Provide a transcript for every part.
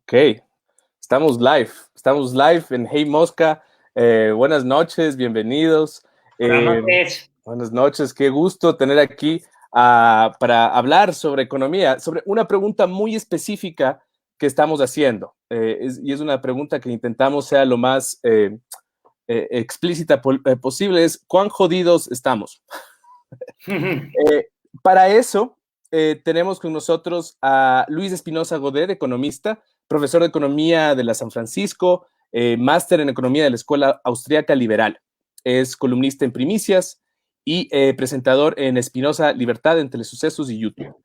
Ok, estamos live en Hey Mosca. Buenas noches, bienvenidos. Buenas Eh, noches. Buenas noches, qué gusto tener aquí para hablar sobre economía, sobre una pregunta muy específica que estamos haciendo. Y es una pregunta que intentamos sea lo más explícita posible, es ¿cuán jodidos estamos? Eh, para eso, tenemos con nosotros a Luis Espinosa Godet, economista, profesor de economía de la San Francisco, máster en economía de la Escuela Austriaca Liberal. Es columnista en Primicias y presentador en Espinosa Libertad en Telesucesos y YouTube.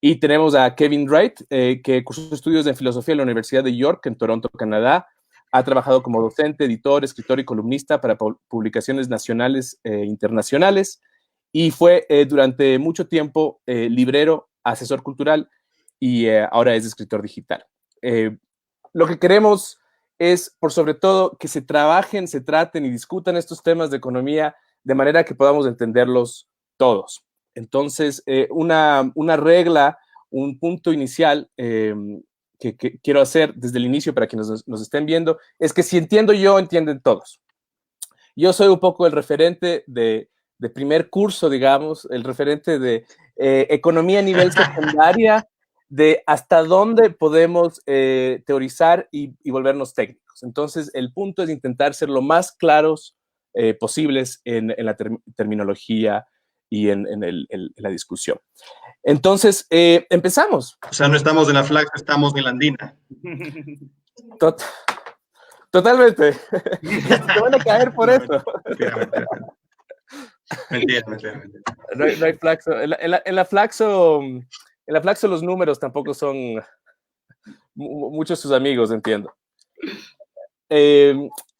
Y tenemos a Kevin Wright, que cursó estudios de filosofía en la Universidad de York, en Toronto, Canadá. Ha trabajado como docente, editor, escritor y columnista para publicaciones nacionales e internacionales y fue durante mucho tiempo librero, asesor cultural y ahora es escritor digital. Lo que queremos es, por sobre todo, que se trabajen, se traten y discutan estos temas de economía de manera que podamos entenderlos todos. Entonces, una regla, un punto inicial que quiero hacer desde el inicio para quienes nos estén viendo, es que si entiendo yo, entienden todos. Yo soy un poco el referente de primer curso, digamos, el referente de economía a nivel secundaria, de hasta dónde podemos teorizar y volvernos técnicos. Entonces, el punto es intentar ser lo más claros posibles en la terminología y en la discusión. Entonces, empezamos. O sea, no estamos en la Flax, estamos en la Andina. Tot Totalmente. Te van a caer por eso. Mentira. No hay Flaxo. En la Flaxo los números tampoco son muchos sus amigos, entiendo.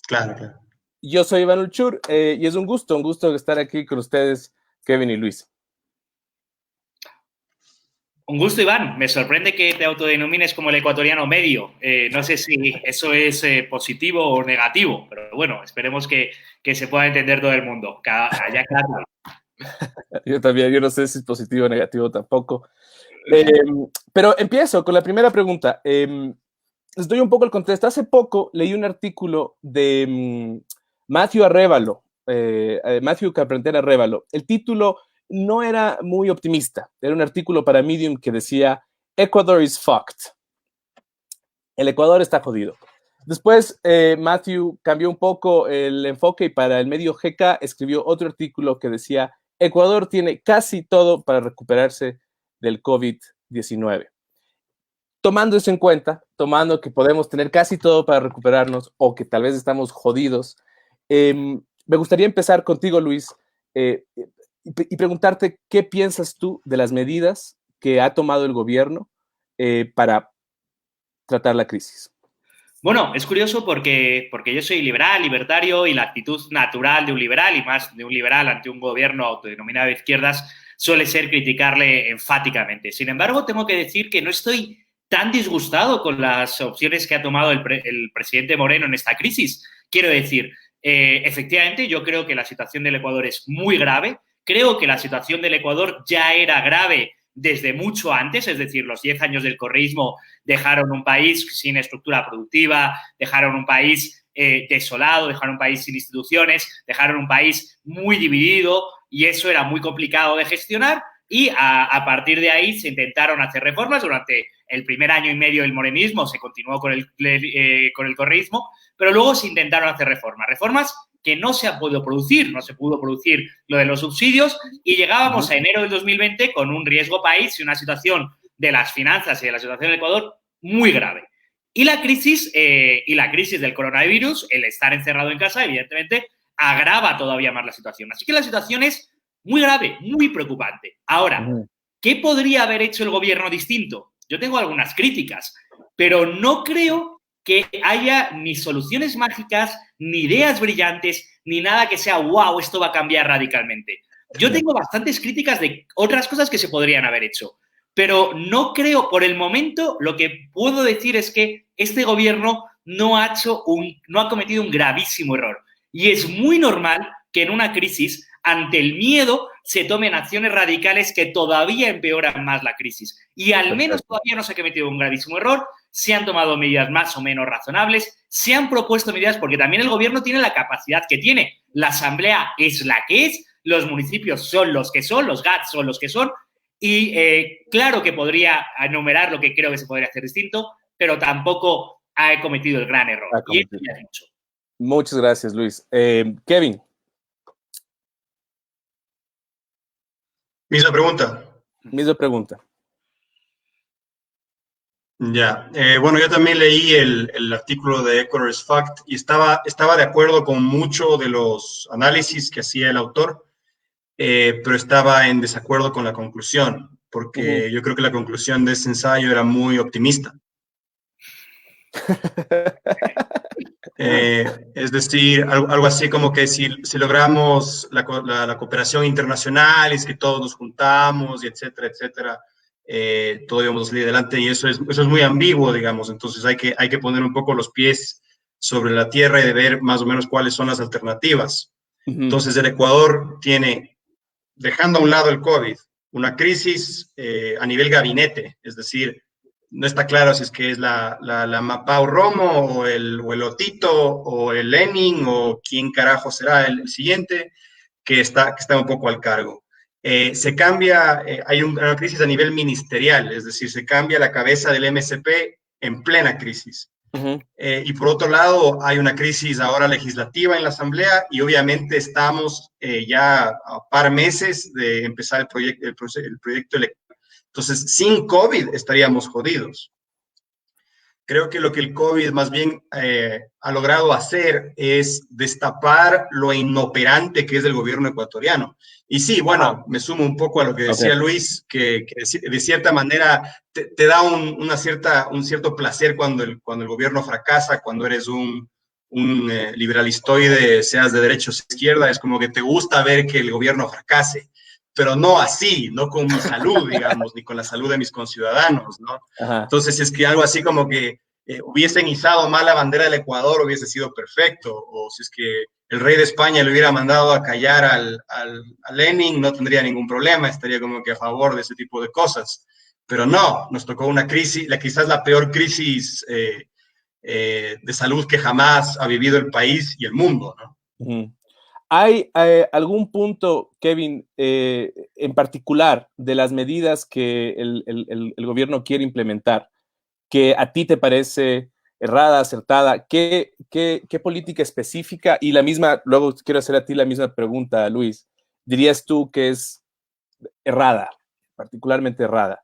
Claro. Yo soy Iván Ulchur y es un gusto estar aquí con ustedes, Kevin y Luis. Un gusto, Iván. Me sorprende que te autodenomines como el ecuatoriano medio. No sé si eso es positivo o negativo, pero bueno, esperemos que se pueda entender todo el mundo. Yo también, yo no sé si es positivo o negativo tampoco. Pero empiezo con la primera pregunta. Les doy un poco el contexto. Hace poco leí un artículo de Matthew Arevalo, Matthew Carpenter Arevalo. El título no era muy optimista. Era un artículo para Medium que decía Ecuador is fucked. El Ecuador está jodido. Después, Matthew cambió un poco el enfoque y para el medio GK escribió otro artículo que decía Ecuador tiene casi todo para recuperarse del COVID-19. Tomando eso en cuenta, tomando que podemos tener casi todo para recuperarnos o que tal vez estamos jodidos, me gustaría empezar contigo, Luis, y preguntarte qué piensas tú de las medidas que ha tomado el gobierno para tratar la crisis. Bueno, es curioso porque yo soy liberal, libertario, y la actitud natural de un liberal, y más de un liberal ante un gobierno autodenominado de izquierdas, suele ser criticarle enfáticamente. Sin embargo, tengo que decir que no estoy tan disgustado con las opciones que ha tomado el presidente Moreno en esta crisis. Quiero decir, efectivamente, yo creo que la situación del Ecuador es muy grave. Creo que la situación del Ecuador ya era grave desde mucho antes, es decir, los 10 años del correísmo dejaron un país sin estructura productiva, dejaron un país desolado, dejaron un país sin instituciones, dejaron un país muy dividido y eso era muy complicado de gestionar y a partir de ahí se intentaron hacer reformas. Durante el primer año y medio del morenismo se continuó con el correísmo, pero luego se intentaron hacer reformas que no se ha podido producir. No se pudo producir lo de los subsidios y llegábamos a enero del 2020 con un riesgo país y una situación de las finanzas y de la situación del Ecuador muy grave. Y la crisis del coronavirus, el estar encerrado en casa, evidentemente, agrava todavía más la situación. Así que la situación es muy grave, muy preocupante. Ahora, ¿qué podría haber hecho el gobierno distinto? Yo tengo algunas críticas, pero no creo que haya ni soluciones mágicas, ni ideas brillantes, ni nada que sea, wow, esto va a cambiar radicalmente. Yo tengo bastantes críticas de otras cosas que se podrían haber hecho, pero no creo, por el momento, lo que puedo decir es que este gobierno no ha cometido un gravísimo error. Y es muy normal que en una crisis, ante el miedo, se tomen acciones radicales que todavía empeoran más la crisis. Y al menos todavía no se ha cometido un gravísimo error. se han tomado medidas más o menos razonables, se han propuesto medidas porque también el gobierno tiene la capacidad que tiene. La asamblea es la que es, los municipios son los que son, los GATS son los que son y claro que podría enumerar lo que creo que se podría hacer distinto, pero tampoco ha cometido el gran error. Y eso ya es mucho. Muchas gracias, Luis. Kevin. Misma pregunta. Misma pregunta. Ya, bueno, yo también leí el artículo de Ecuador is Fact y estaba de acuerdo con mucho de los análisis que hacía el autor, pero estaba en desacuerdo con la conclusión, porque yo creo que la conclusión de ese ensayo era muy optimista. Es decir, algo así como que si logramos la cooperación internacional, es que todos nos juntamos y etcétera, etcétera, todo íbamos a salir adelante y eso es muy ambiguo, digamos. Entonces hay que poner un poco los pies sobre la tierra y de ver más o menos cuáles son las alternativas. Entonces el Ecuador tiene, dejando a un lado el COVID, una crisis a nivel gabinete, es decir, no está claro si es que es la Mapao Romo o el Otito o el Lenin o quién carajo será el siguiente que está un poco al cargo. Se cambia, hay una crisis a nivel ministerial, es decir, se cambia la cabeza del MSP en plena crisis. Y por otro lado, hay una crisis ahora legislativa en la Asamblea y obviamente estamos ya a par meses de empezar el proyecto electoral. Entonces, sin COVID estaríamos jodidos. Creo que lo que el COVID más bien ha logrado hacer es destapar lo inoperante que es el gobierno ecuatoriano. Y sí, bueno, me sumo un poco a lo que decía Luis, que de cierta manera te da un cierto placer cuando el gobierno fracasa, cuando eres un liberalistoide, seas de derecha o de izquierda, es como que te gusta ver que el gobierno fracase. Pero no así, no con mi salud, digamos, ni con la salud de mis conciudadanos, ¿no? Entonces, es que algo así como que hubiesen izado mal la bandera del Ecuador hubiese sido perfecto, o si es que el rey de España le hubiera mandado a callar a Lenin, no tendría ningún problema, estaría como que a favor de ese tipo de cosas. Pero no, nos tocó una crisis, quizás la peor crisis de salud que jamás ha vivido el país y el mundo, ¿no? ¿Hay algún punto, Kevin, en particular de las medidas que el gobierno quiere implementar que a ti te parece errada, acertada? ¿Qué política específica? Y luego quiero hacer a ti la misma pregunta, Luis. ¿Dirías tú que es errada, particularmente errada?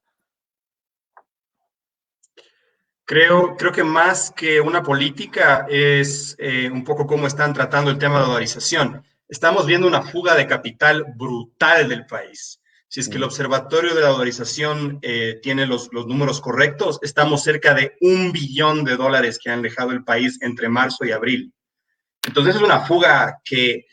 Creo que más que una política es un poco cómo están tratando el tema de la dolarización. Estamos viendo una fuga de capital brutal del país. Si es que el Observatorio de la Dolarización tiene los números correctos, estamos cerca de $1 billón que han dejado el país entre marzo y abril. Entonces es una fuga que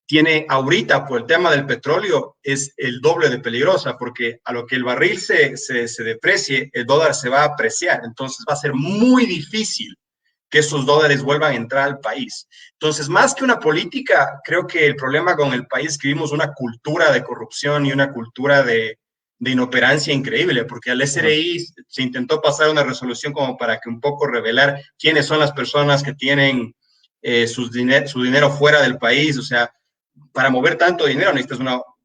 tiene ahorita, por el tema del petróleo, es el doble de peligrosa, porque a lo que el barril se deprecie, el dólar se va a apreciar. Entonces va a ser muy difícil que esos dólares vuelvan a entrar al país. Entonces, más que una política, creo que el problema con el país es que vimos una cultura de corrupción y una cultura de inoperancia increíble, porque al SRI se intentó pasar una resolución como para que un poco revelar quiénes son las personas que tienen su dinero fuera del país. O sea, para mover tanto dinero necesitas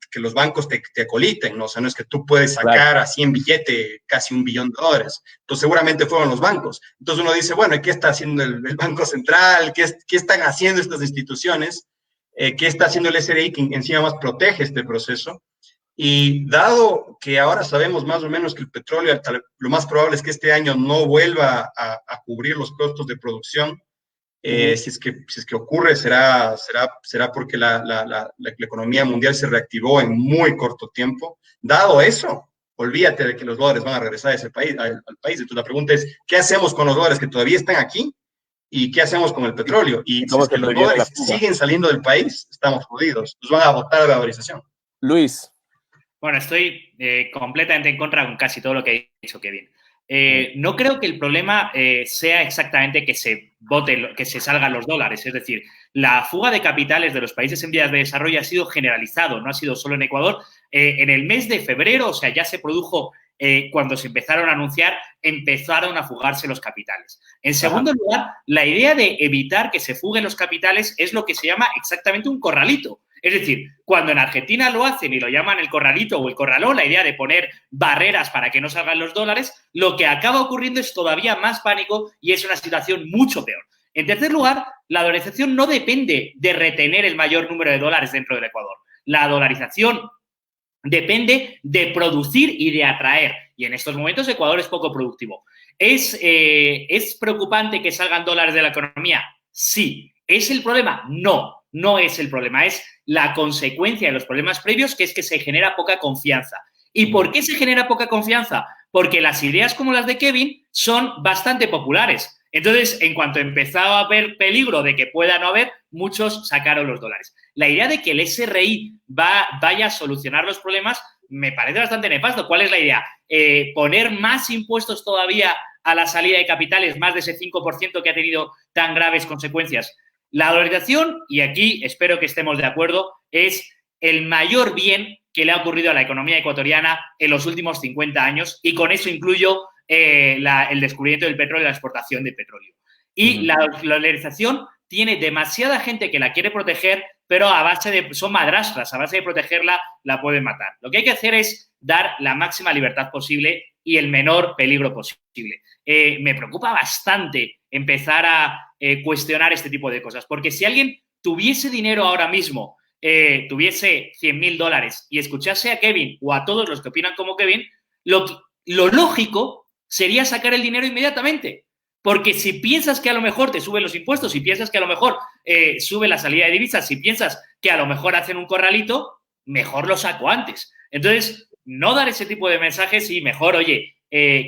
que los bancos te acoliten, ¿no? O sea, no es que tú puedes sacar así en billete casi $1 billón. Entonces, seguramente fueron los bancos. Entonces uno dice, bueno, ¿qué está haciendo el Banco Central? ¿Qué están haciendo estas instituciones? ¿Qué está haciendo el SRI que encima más protege este proceso? Y dado que ahora sabemos más o menos que el petróleo, lo más probable es que este año no vuelva a cubrir los costos de producción. Si es que ocurre, será porque la economía mundial se reactivó en muy corto tiempo. Dado eso, olvídate de que los dólares van a regresar a ese país, al país. Entonces la pregunta es, ¿qué hacemos con los dólares que todavía están aquí? ¿Y qué hacemos con el petróleo? Y si es que los dólares siguen saliendo del país, estamos jodidos. Nos van a botar de la dolarización. Luis. Bueno, estoy completamente en contra con casi todo lo que ha dicho Kevin. No creo que el problema sea exactamente que se vote, que se salgan los dólares. Es decir, la fuga de capitales de los países en vías de desarrollo ha sido generalizado, no ha sido solo en Ecuador. En el mes de febrero, o sea, ya se produjo cuando se empezaron a anunciar, empezaron a fugarse los capitales. En segundo lugar, la idea de evitar que se fuguen los capitales es lo que se llama exactamente un corralito. Es decir, cuando en Argentina lo hacen y lo llaman el corralito o el corralón, la idea de poner barreras para que no salgan los dólares, lo que acaba ocurriendo es todavía más pánico y es una situación mucho peor. En tercer lugar, la dolarización no depende de retener el mayor número de dólares dentro del Ecuador. La dolarización depende de producir y de atraer. Y en estos momentos Ecuador es poco productivo. ¿Es preocupante que salgan dólares de la economía? Sí. ¿Es el problema? No, no es el problema. Es la consecuencia de los problemas previos, que es que se genera poca confianza. ¿Y por qué se genera poca confianza? Porque las ideas como las de Kevin son bastante populares. Entonces, en cuanto empezaba a haber peligro de que pueda no haber, muchos sacaron los dólares. La idea de que el SRI vaya a solucionar los problemas me parece bastante nefasto. ¿Cuál es la idea? Poner más impuestos todavía a la salida de capitales, más de ese 5% que ha tenido tan graves consecuencias. La dolarización, y aquí espero que estemos de acuerdo, es el mayor bien que le ha ocurrido a la economía ecuatoriana en los últimos 50 años, y con eso incluyo el descubrimiento del petróleo y la exportación de petróleo. Y la dolarización tiene demasiada gente que la quiere proteger, pero son madrastras, a base de protegerla la pueden matar. Lo que hay que hacer es dar la máxima libertad posible y el menor peligro posible. Me preocupa bastante empezar a cuestionar este tipo de cosas, porque si alguien tuviese dinero ahora mismo, tuviese $100.000 y escuchase a Kevin o a todos los que opinan como Kevin, lo lógico sería sacar el dinero inmediatamente. Porque si piensas que a lo mejor te suben los impuestos, si piensas que a lo mejor sube la salida de divisas, si piensas que a lo mejor hacen un corralito, mejor lo saco antes. Entonces, no dar ese tipo de mensajes y mejor, oye,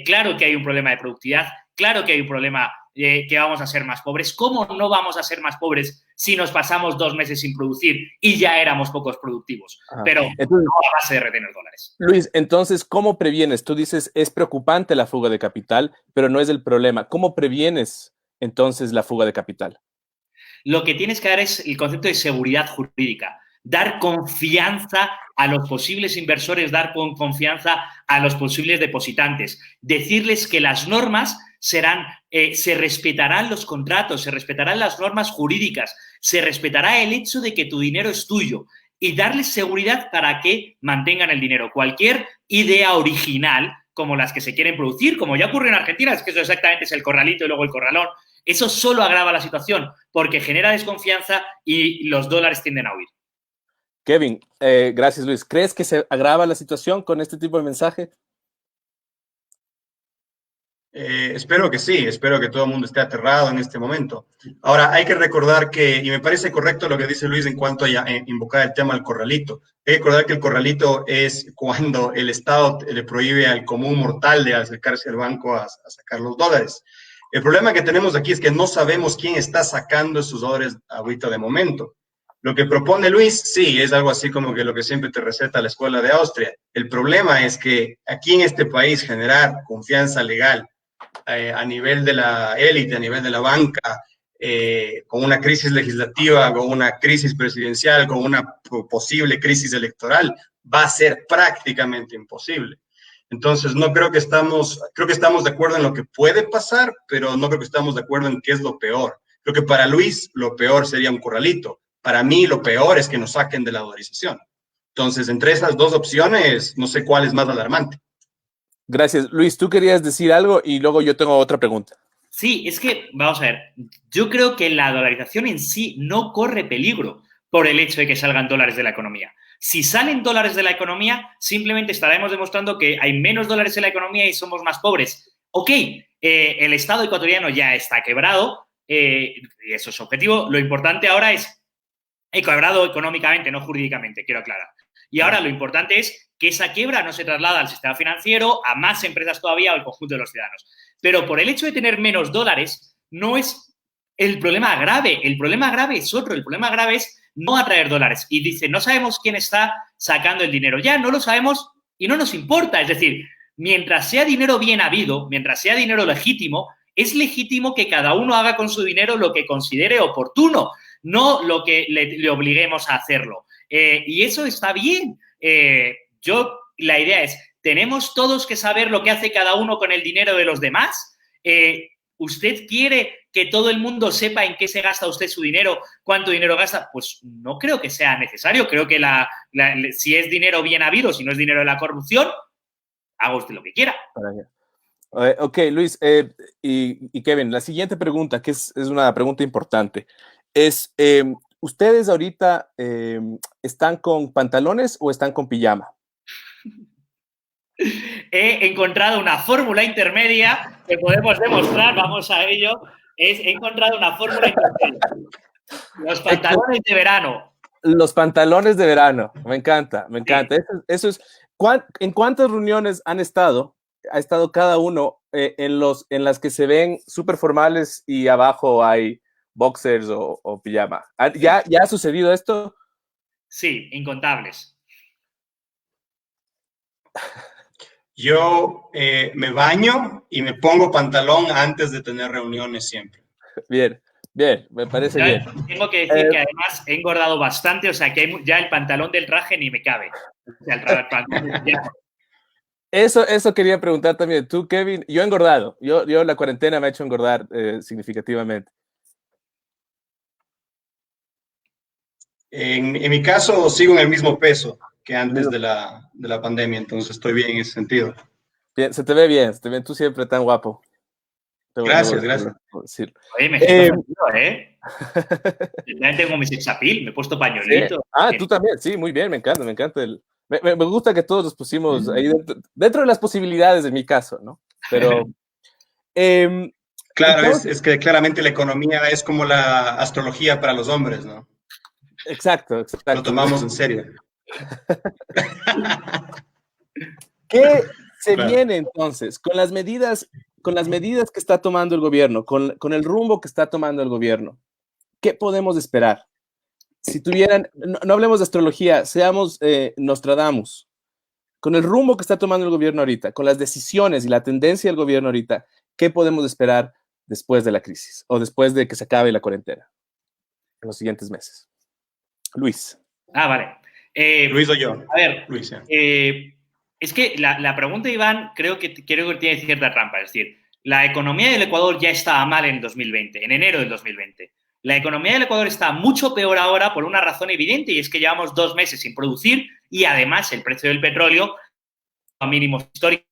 claro que hay un problema de productividad, claro que hay un problema que vamos a ser más pobres. ¿Cómo no vamos a ser más pobres si nos pasamos 2 meses sin producir y ya éramos pocos productivos? Pero entonces, no a base de retener dólares. Luis, entonces, ¿cómo previenes? Tú dices, es preocupante la fuga de capital, pero no es el problema. ¿Cómo previenes entonces la fuga de capital? Lo que tienes que dar es el concepto de seguridad jurídica. Dar confianza a los posibles inversores, dar confianza a los posibles depositantes. Decirles que las normas se respetarán los contratos, se respetarán las normas jurídicas, se respetará el hecho de que tu dinero es tuyo y darles seguridad para que mantengan el dinero. Cualquier idea original, como las que se quieren producir, como ya ocurre en Argentina, es que eso exactamente es el corralito y luego el corralón, eso solo agrava la situación porque genera desconfianza y los dólares tienden a huir. Kevin, gracias Luis. ¿Crees que se agrava la situación con este tipo de mensaje? Espero que sí, espero que todo el mundo esté aterrado en este momento. Ahora, hay que recordar que, y me parece correcto lo que dice Luis en cuanto a invocar el tema del corralito. Hay que recordar que el corralito es cuando el Estado le prohíbe al común mortal de acercarse al banco a sacar los dólares. El problema que tenemos aquí es que no sabemos quién está sacando esos dólares ahorita de momento. Lo que propone Luis, sí, es algo así como que lo que siempre te receta la escuela de Austria. El problema es que aquí en este país generar confianza legal a nivel de la élite, a nivel de la banca, con una crisis legislativa, con una crisis presidencial, con una posible crisis electoral, va a ser prácticamente imposible. Entonces, no creo que creo que estamos de acuerdo en lo que puede pasar, pero no creo que estamos de acuerdo en qué es lo peor. Creo que para Luis lo peor sería un corralito. Para mí lo peor es que nos saquen de la dolarización. Entonces, entre esas dos opciones, no sé cuál es más alarmante. Gracias. Luis, tú querías decir algo y luego yo tengo otra pregunta. Sí, es que, vamos a ver, yo creo que la dolarización en sí no corre peligro por el hecho de que salgan dólares de la economía. Si salen dólares de la economía, simplemente estaremos demostrando que hay menos dólares en la economía y somos más pobres. Ok, el Estado ecuatoriano ya está quebrado y eso es objetivo. Lo importante ahora es quebrado económicamente, no jurídicamente, quiero aclarar. Y ahora lo importante es que esa quiebra no se traslada al sistema financiero, a más empresas todavía o al conjunto de los ciudadanos. Pero por el hecho de tener menos dólares, no es el problema grave. El problema grave es otro. El problema grave es no atraer dólares. Y dice, no sabemos quién está sacando el dinero. Ya no lo sabemos y no nos importa. Es decir, mientras sea dinero bien habido, mientras sea dinero legítimo, es legítimo que cada uno haga con su dinero lo que considere oportuno, no lo que le obliguemos a hacerlo. Y eso está bien. La idea es ¿Tenemos todos que saber lo que hace cada uno con el dinero de los demás? ¿Usted quiere que todo el mundo sepa en qué se gasta usted su dinero, cuánto dinero gasta? Pues no creo que sea necesario. Creo que si es dinero bien habido, si no es dinero de la corrupción, haga usted lo que quiera. Ok, Luis y Kevin, la siguiente pregunta, que es una pregunta importante, es, ¿ustedes ahorita están con pantalones o están con pijama? He encontrado una fórmula intermedia que podemos demostrar, vamos a ello. He encontrado una fórmula intermedia. Los pantalones de verano. Los pantalones de verano, me encanta, me encanta. Sí. Eso es, ¿en cuántas reuniones ha estado cada uno en las que se ven súper formales y abajo hay boxers o pijama? ¿Ya ha sucedido esto? Sí, incontables. Yo me baño y me pongo pantalón antes de tener reuniones siempre. Bien, me parece bien. Tengo que decir que además he engordado bastante, o sea que ya el pantalón del traje ni me cabe. O sea, el pantalón Eso quería preguntar también. Tú, Kevin, yo he engordado. Yo la cuarentena me ha hecho engordar significativamente. En mi caso, sigo en el mismo peso que antes de la pandemia, entonces estoy bien en ese sentido. Bien, se te ve bien, tú siempre tan guapo. Gracias. Oye, me estoy Yo también tengo mi sexapil, me he puesto pañuelito. Sí. Ah, tú también, sí, muy bien, me encanta. Me gusta que todos los pusimos ahí dentro de las posibilidades de mi caso, ¿no? Pero... claro, entonces, es que claramente la economía es como la astrología para los hombres, ¿no? Exacto. Lo tomamos en serio. ¿Qué se viene entonces con las medidas que está tomando el gobierno, con el rumbo que está tomando el gobierno? ¿Qué podemos esperar? Si tuvieran, no hablemos de astrología, seamos Nostradamus. Con el rumbo que está tomando el gobierno ahorita, con las decisiones y la tendencia del gobierno ahorita, ¿qué podemos esperar después de la crisis o después de que se acabe la cuarentena en los siguientes meses? Luis. Vale. Luis o yo. A ver, Luis, ya. Es que la pregunta, Iván, creo que tiene cierta trampa. Es decir, la economía del Ecuador ya estaba mal en 2020, en enero del 2020. La economía del Ecuador está mucho peor ahora por una razón evidente, y es que llevamos 2 meses sin producir y además el precio del petróleo a mínimos históricos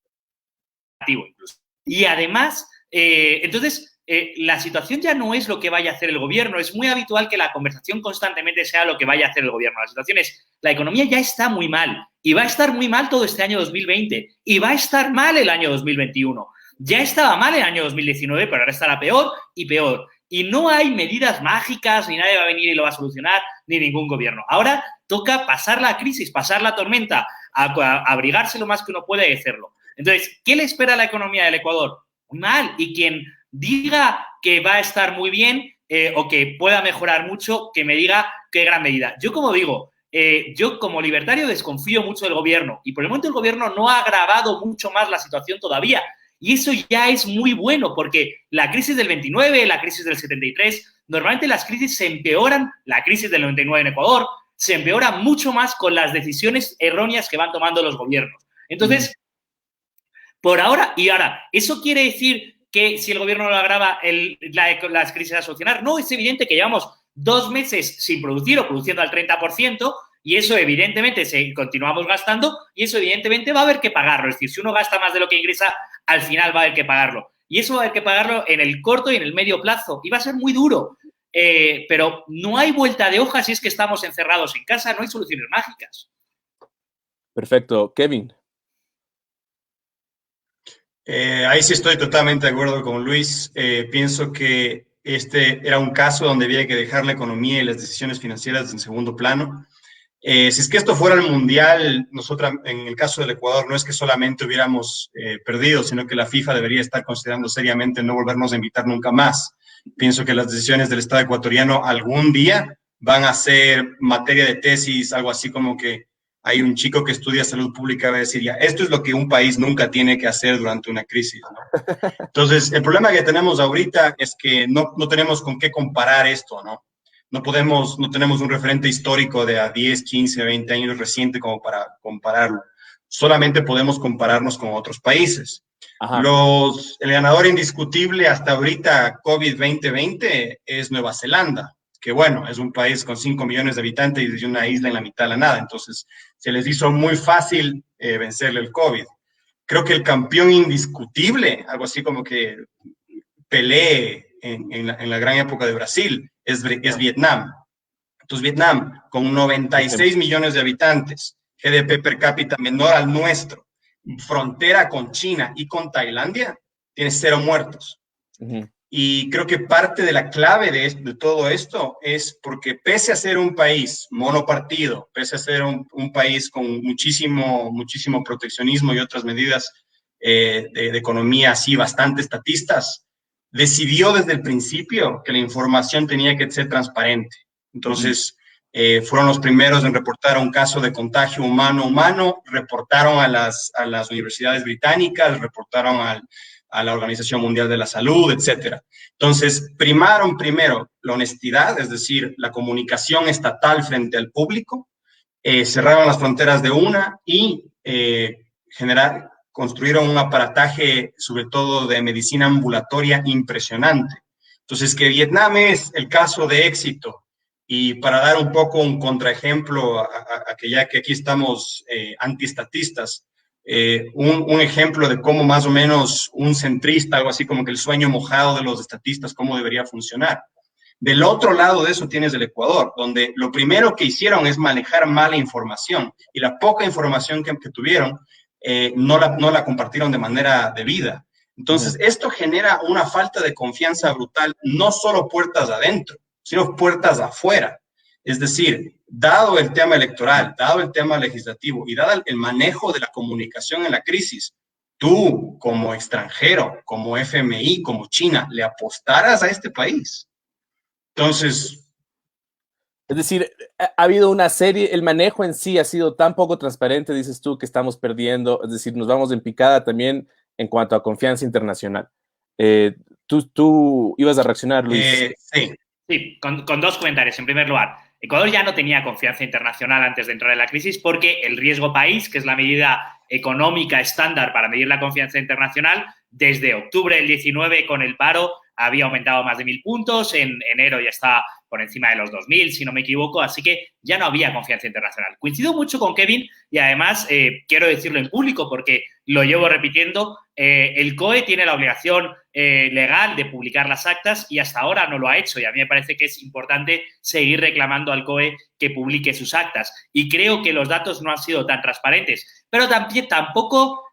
incluso. Y además, entonces, la situación ya no es lo que vaya a hacer el gobierno. Es muy habitual que la conversación constantemente sea lo que vaya a hacer el gobierno. La situación es, la economía ya está muy mal y va a estar muy mal todo este año 2020 y va a estar mal el año 2021. Ya estaba mal el año 2019, pero ahora estará peor y peor. Y no hay medidas mágicas, ni nadie va a venir y lo va a solucionar, ni ningún gobierno. Ahora toca pasar la crisis, pasar la tormenta, abrigarse lo más que uno puede y hacerlo. Entonces, ¿qué le espera a la economía del Ecuador? Mal. Y quien diga que va a estar muy bien o que pueda mejorar mucho, que me diga qué gran medida. Yo, como digo, yo como libertario desconfío mucho del gobierno y por el momento el gobierno no ha agravado mucho más la situación todavía. Y eso ya es muy bueno porque la crisis del 29, la crisis del 73, normalmente las crisis se empeoran, la crisis del 99 en Ecuador, se empeora mucho más con las decisiones erróneas que van tomando los gobiernos. Entonces, por ahora, ¿eso quiere decir que si el gobierno lo agrava, las crisis a solucionar? No, es evidente que llevamos 2 meses sin producir o produciendo al 30%, y eso evidentemente continuamos gastando, y eso evidentemente va a haber que pagarlo. Es decir, si uno gasta más de lo que ingresa, al final va a haber que pagarlo. Y eso va a haber que pagarlo en el corto y en el medio plazo, y va a ser muy duro. Pero no hay vuelta de hoja si es que estamos encerrados en casa, no hay soluciones mágicas. Perfecto. Kevin. Ahí sí estoy totalmente de acuerdo con Luis. Pienso que este era un caso donde había que dejar la economía y las decisiones financieras en segundo plano. Si es que esto fuera el mundial, nosotros en el caso del Ecuador no es que solamente hubiéramos perdido, sino que la FIFA debería estar considerando seriamente no volvernos a invitar nunca más. Pienso que las decisiones del Estado ecuatoriano algún día van a ser materia de tesis, algo así como que hay un chico que estudia salud pública y va a decir, ya, esto es lo que un país nunca tiene que hacer durante una crisis, ¿no? Entonces, el problema que tenemos ahorita es que no tenemos con qué comparar esto, ¿no? No tenemos un referente histórico de a 10, 15, 20 años reciente como para compararlo. solamente podemos compararnos con otros países. Ajá. El ganador indiscutible hasta ahorita COVID 2020 es Nueva Zelanda, que bueno, es un país con 5 millones de habitantes y una isla en la mitad de la nada, entonces se les hizo muy fácil vencerle el COVID. Creo que el campeón indiscutible, algo así como que Pelé en la gran época de Brasil, es Vietnam. Entonces Vietnam, con 96 millones de habitantes, GDP per cápita menor al nuestro, frontera con China y con Tailandia, tiene 0 muertos. Y creo que parte de la clave de todo esto es porque pese a ser un país monopartido, pese a ser un país con muchísimo proteccionismo y otras medidas de economía así bastante estatistas, decidió desde el principio que la información tenía que ser transparente. Entonces, fueron los primeros en reportar un caso de contagio humano-humano, reportaron a las universidades británicas, reportaron a la Organización Mundial de la Salud, etcétera. Entonces, primaron primero la honestidad, es decir, la comunicación estatal frente al público, cerraron las fronteras de una y construyeron un aparataje, sobre todo de medicina ambulatoria, impresionante. Entonces, que Vietnam es el caso de éxito, y para dar un poco un contraejemplo, a que ya que aquí estamos antiestatistas, un ejemplo de cómo más o menos un centrista, algo así como que el sueño mojado de los estatistas, cómo debería funcionar. Del otro lado de eso tienes el Ecuador, donde lo primero que hicieron es manejar mala información, y la poca información que tuvieron no la compartieron de manera debida. Entonces, esto genera una falta de confianza brutal, no solo puertas adentro, sino puertas afuera. Es decir, dado el tema electoral, dado el tema legislativo y dado el manejo de la comunicación en la crisis, tú como extranjero, como FMI, como China, ¿le apostarás a este país? Entonces... Es decir, ha habido una serie, el manejo en sí ha sido tan poco transparente, dices tú, que estamos perdiendo, es decir, nos vamos en picada también en cuanto a confianza internacional. ¿Tú ibas a reaccionar, Luis? Sí, con dos comentarios. En primer lugar, Ecuador ya no tenía confianza internacional antes de entrar en la crisis porque el riesgo país, que es la medida económica estándar para medir la confianza internacional, desde octubre del 19 con el paro había aumentado más de 1.000 puntos, en enero ya está por encima de los 2.000, si no me equivoco, así que ya no había confianza internacional. Coincido mucho con Kevin y además quiero decirlo en público porque lo llevo repitiendo, el COE tiene la obligación legal de publicar las actas y hasta ahora no lo ha hecho y a mí me parece que es importante seguir reclamando al COE que publique sus actas y creo que los datos no han sido tan transparentes, pero tampoco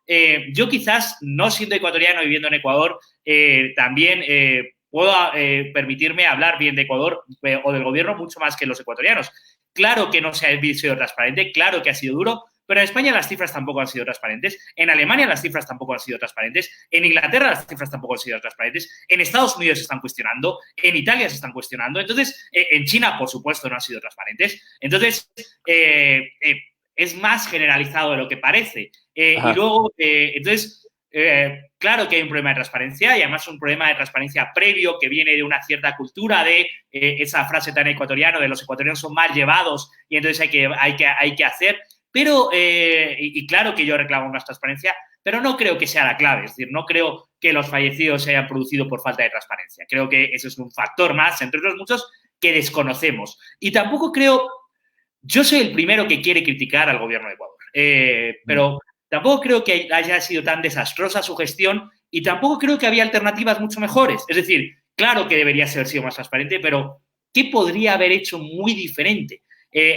yo quizás no siendo ecuatoriano y viviendo en Ecuador también puedo permitirme hablar bien de Ecuador o del gobierno mucho más que los ecuatorianos. Claro que no se ha sido transparente, claro que ha sido duro, pero en España las cifras tampoco han sido transparentes, en Alemania las cifras tampoco han sido transparentes, en Inglaterra las cifras tampoco han sido transparentes, en Estados Unidos se están cuestionando, en Italia se están cuestionando, entonces en China, por supuesto, no han sido transparentes. Entonces, es más generalizado de lo que parece. Y luego, entonces... claro que hay un problema de transparencia y además un problema de transparencia previo que viene de una cierta cultura de esa frase tan ecuatoriana de los ecuatorianos son mal llevados y entonces hay que hacer, pero y claro que yo reclamo más transparencia, pero no creo que sea la clave, es decir, no creo que los fallecidos se hayan producido por falta de transparencia, creo que eso es un factor más, entre otros muchos, que desconocemos y tampoco creo, yo soy el primero que quiere criticar al gobierno de Ecuador, pero tampoco creo que haya sido tan desastrosa su gestión y tampoco creo que había alternativas mucho mejores. Es decir, claro que debería haber sido más transparente, pero ¿qué podría haber hecho muy diferente?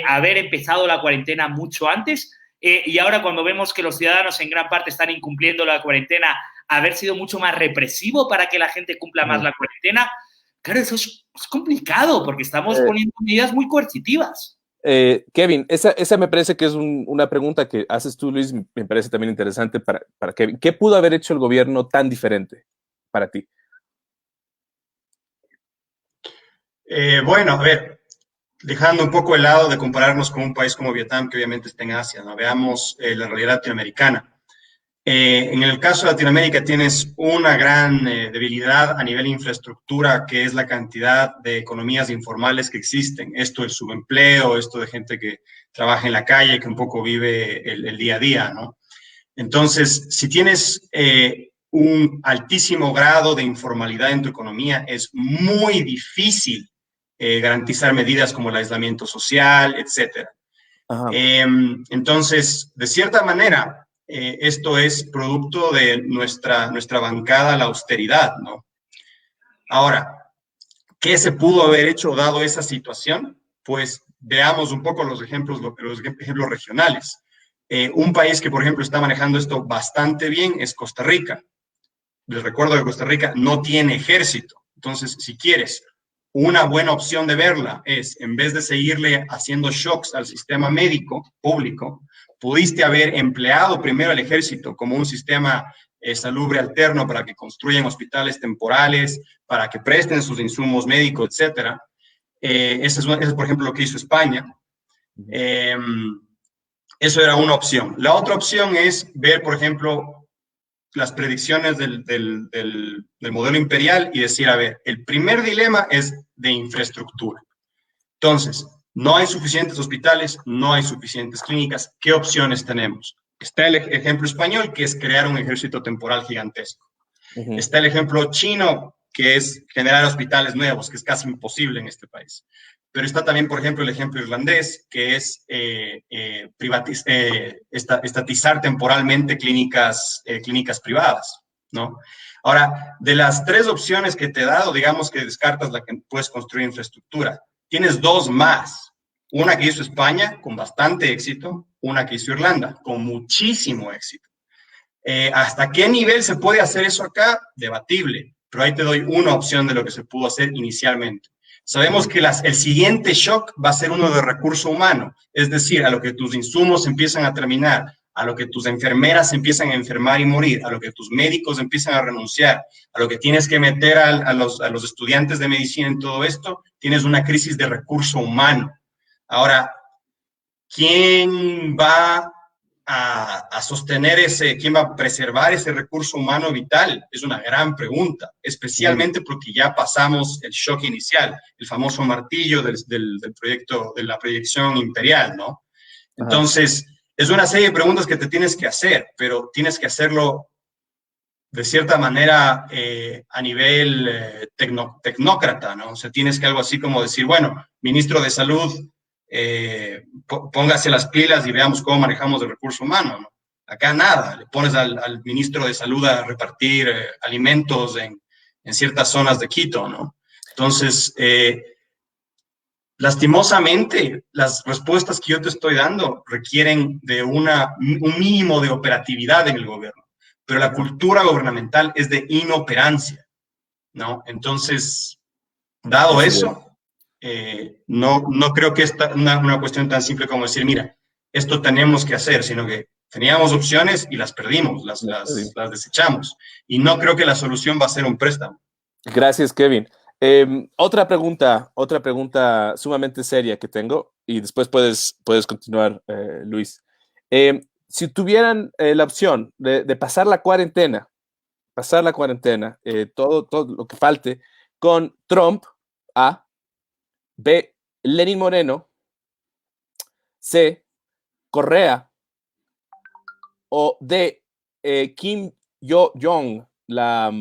Haber empezado la cuarentena mucho antes y ahora cuando vemos que los ciudadanos en gran parte están incumpliendo la cuarentena, haber sido mucho más represivo para que la gente cumpla más la cuarentena. Claro, eso es complicado porque estamos poniendo medidas muy coercitivas. Kevin, esa me parece que es una pregunta que haces tú, Luis, me parece también interesante para Kevin. ¿Qué pudo haber hecho el gobierno tan diferente para ti? Bueno, a ver, dejando un poco el lado de compararnos con un país como Vietnam, que obviamente está en Asia, ¿no? Veamos la realidad latinoamericana. En el caso de Latinoamérica tienes una gran debilidad a nivel infraestructura, que es la cantidad de economías informales que existen. Esto del subempleo, esto de gente que trabaja en la calle, que un poco vive el día a día, ¿no? Entonces, si tienes un altísimo grado de informalidad en tu economía, es muy difícil garantizar medidas como el aislamiento social, etcétera. Entonces, de cierta manera, esto es producto de nuestra bancada a la austeridad, ¿no? Ahora, ¿qué se pudo haber hecho dado esa situación? Pues veamos un poco los ejemplos regionales. Un país que, por ejemplo, está manejando esto bastante bien es Costa Rica. Les recuerdo que Costa Rica no tiene ejército. Entonces, si quieres, una buena opción de verla es, en vez de seguirle haciendo shocks al sistema médico público, pudiste haber empleado primero el ejército como un sistema salubre alterno para que construyan hospitales temporales, para que presten sus insumos médicos, etcétera. Eso es, por ejemplo, lo que hizo España. Eso era una opción. La otra opción es ver, por ejemplo, las predicciones del modelo imperial y decir, a ver, el primer dilema es de infraestructura. Entonces, no hay suficientes hospitales, no hay suficientes clínicas. ¿Qué opciones tenemos? Está el ejemplo español, que es crear un ejército temporal gigantesco. Está el ejemplo chino, que es generar hospitales nuevos, que es casi imposible en este país. Pero está también, por ejemplo, el ejemplo irlandés, que es estatizar temporalmente clínicas privadas, ¿no? Ahora, de las tres opciones que te he dado, digamos que descartas la que puedes construir infraestructura. Tienes dos más. Una que hizo España, con bastante éxito, una que hizo Irlanda, con muchísimo éxito. ¿Hasta qué nivel se puede hacer eso acá? Debatible, pero ahí te doy una opción de lo que se pudo hacer inicialmente. Sabemos que el siguiente shock va a ser uno de recurso humano, es decir, a lo que tus insumos empiezan a terminar, a lo que tus enfermeras empiezan a enfermar y morir, a lo que tus médicos empiezan a renunciar, a lo que tienes que meter a los estudiantes de medicina en todo esto, tienes una crisis de recurso humano. Ahora, ¿quién va a sostener quién va a preservar ese recurso humano vital? Es una gran pregunta, especialmente porque ya pasamos el shock inicial, el famoso martillo del proyecto, de la proyección imperial, ¿no? Entonces, es una serie de preguntas que te tienes que hacer, pero tienes que hacerlo de cierta manera a nivel tecnócrata, ¿no? O sea, tienes que algo así como decir, bueno, ministro de Salud, póngase las pilas y veamos cómo manejamos el recurso humano, ¿no? Acá nada, le pones al ministro de Salud a repartir alimentos en ciertas zonas de Quito, ¿no? Entonces, lastimosamente, las respuestas que yo te estoy dando requieren de un mínimo de operatividad en el gobierno, pero la cultura gubernamental es de inoperancia, ¿no? Entonces, dado eso, no creo que es una cuestión tan simple como decir, mira, esto tenemos que hacer, sino que teníamos opciones y las perdimos, las desechamos. Y no creo que la solución va a ser un préstamo. Gracias, Kevin. Otra pregunta sumamente seria que tengo, y después puedes continuar, Luis. Si tuvieran la opción de pasar la cuarentena, todo lo que falte, con Trump, A, B, Lenín Moreno, C, Correa, o D, Kim Yo-jong, la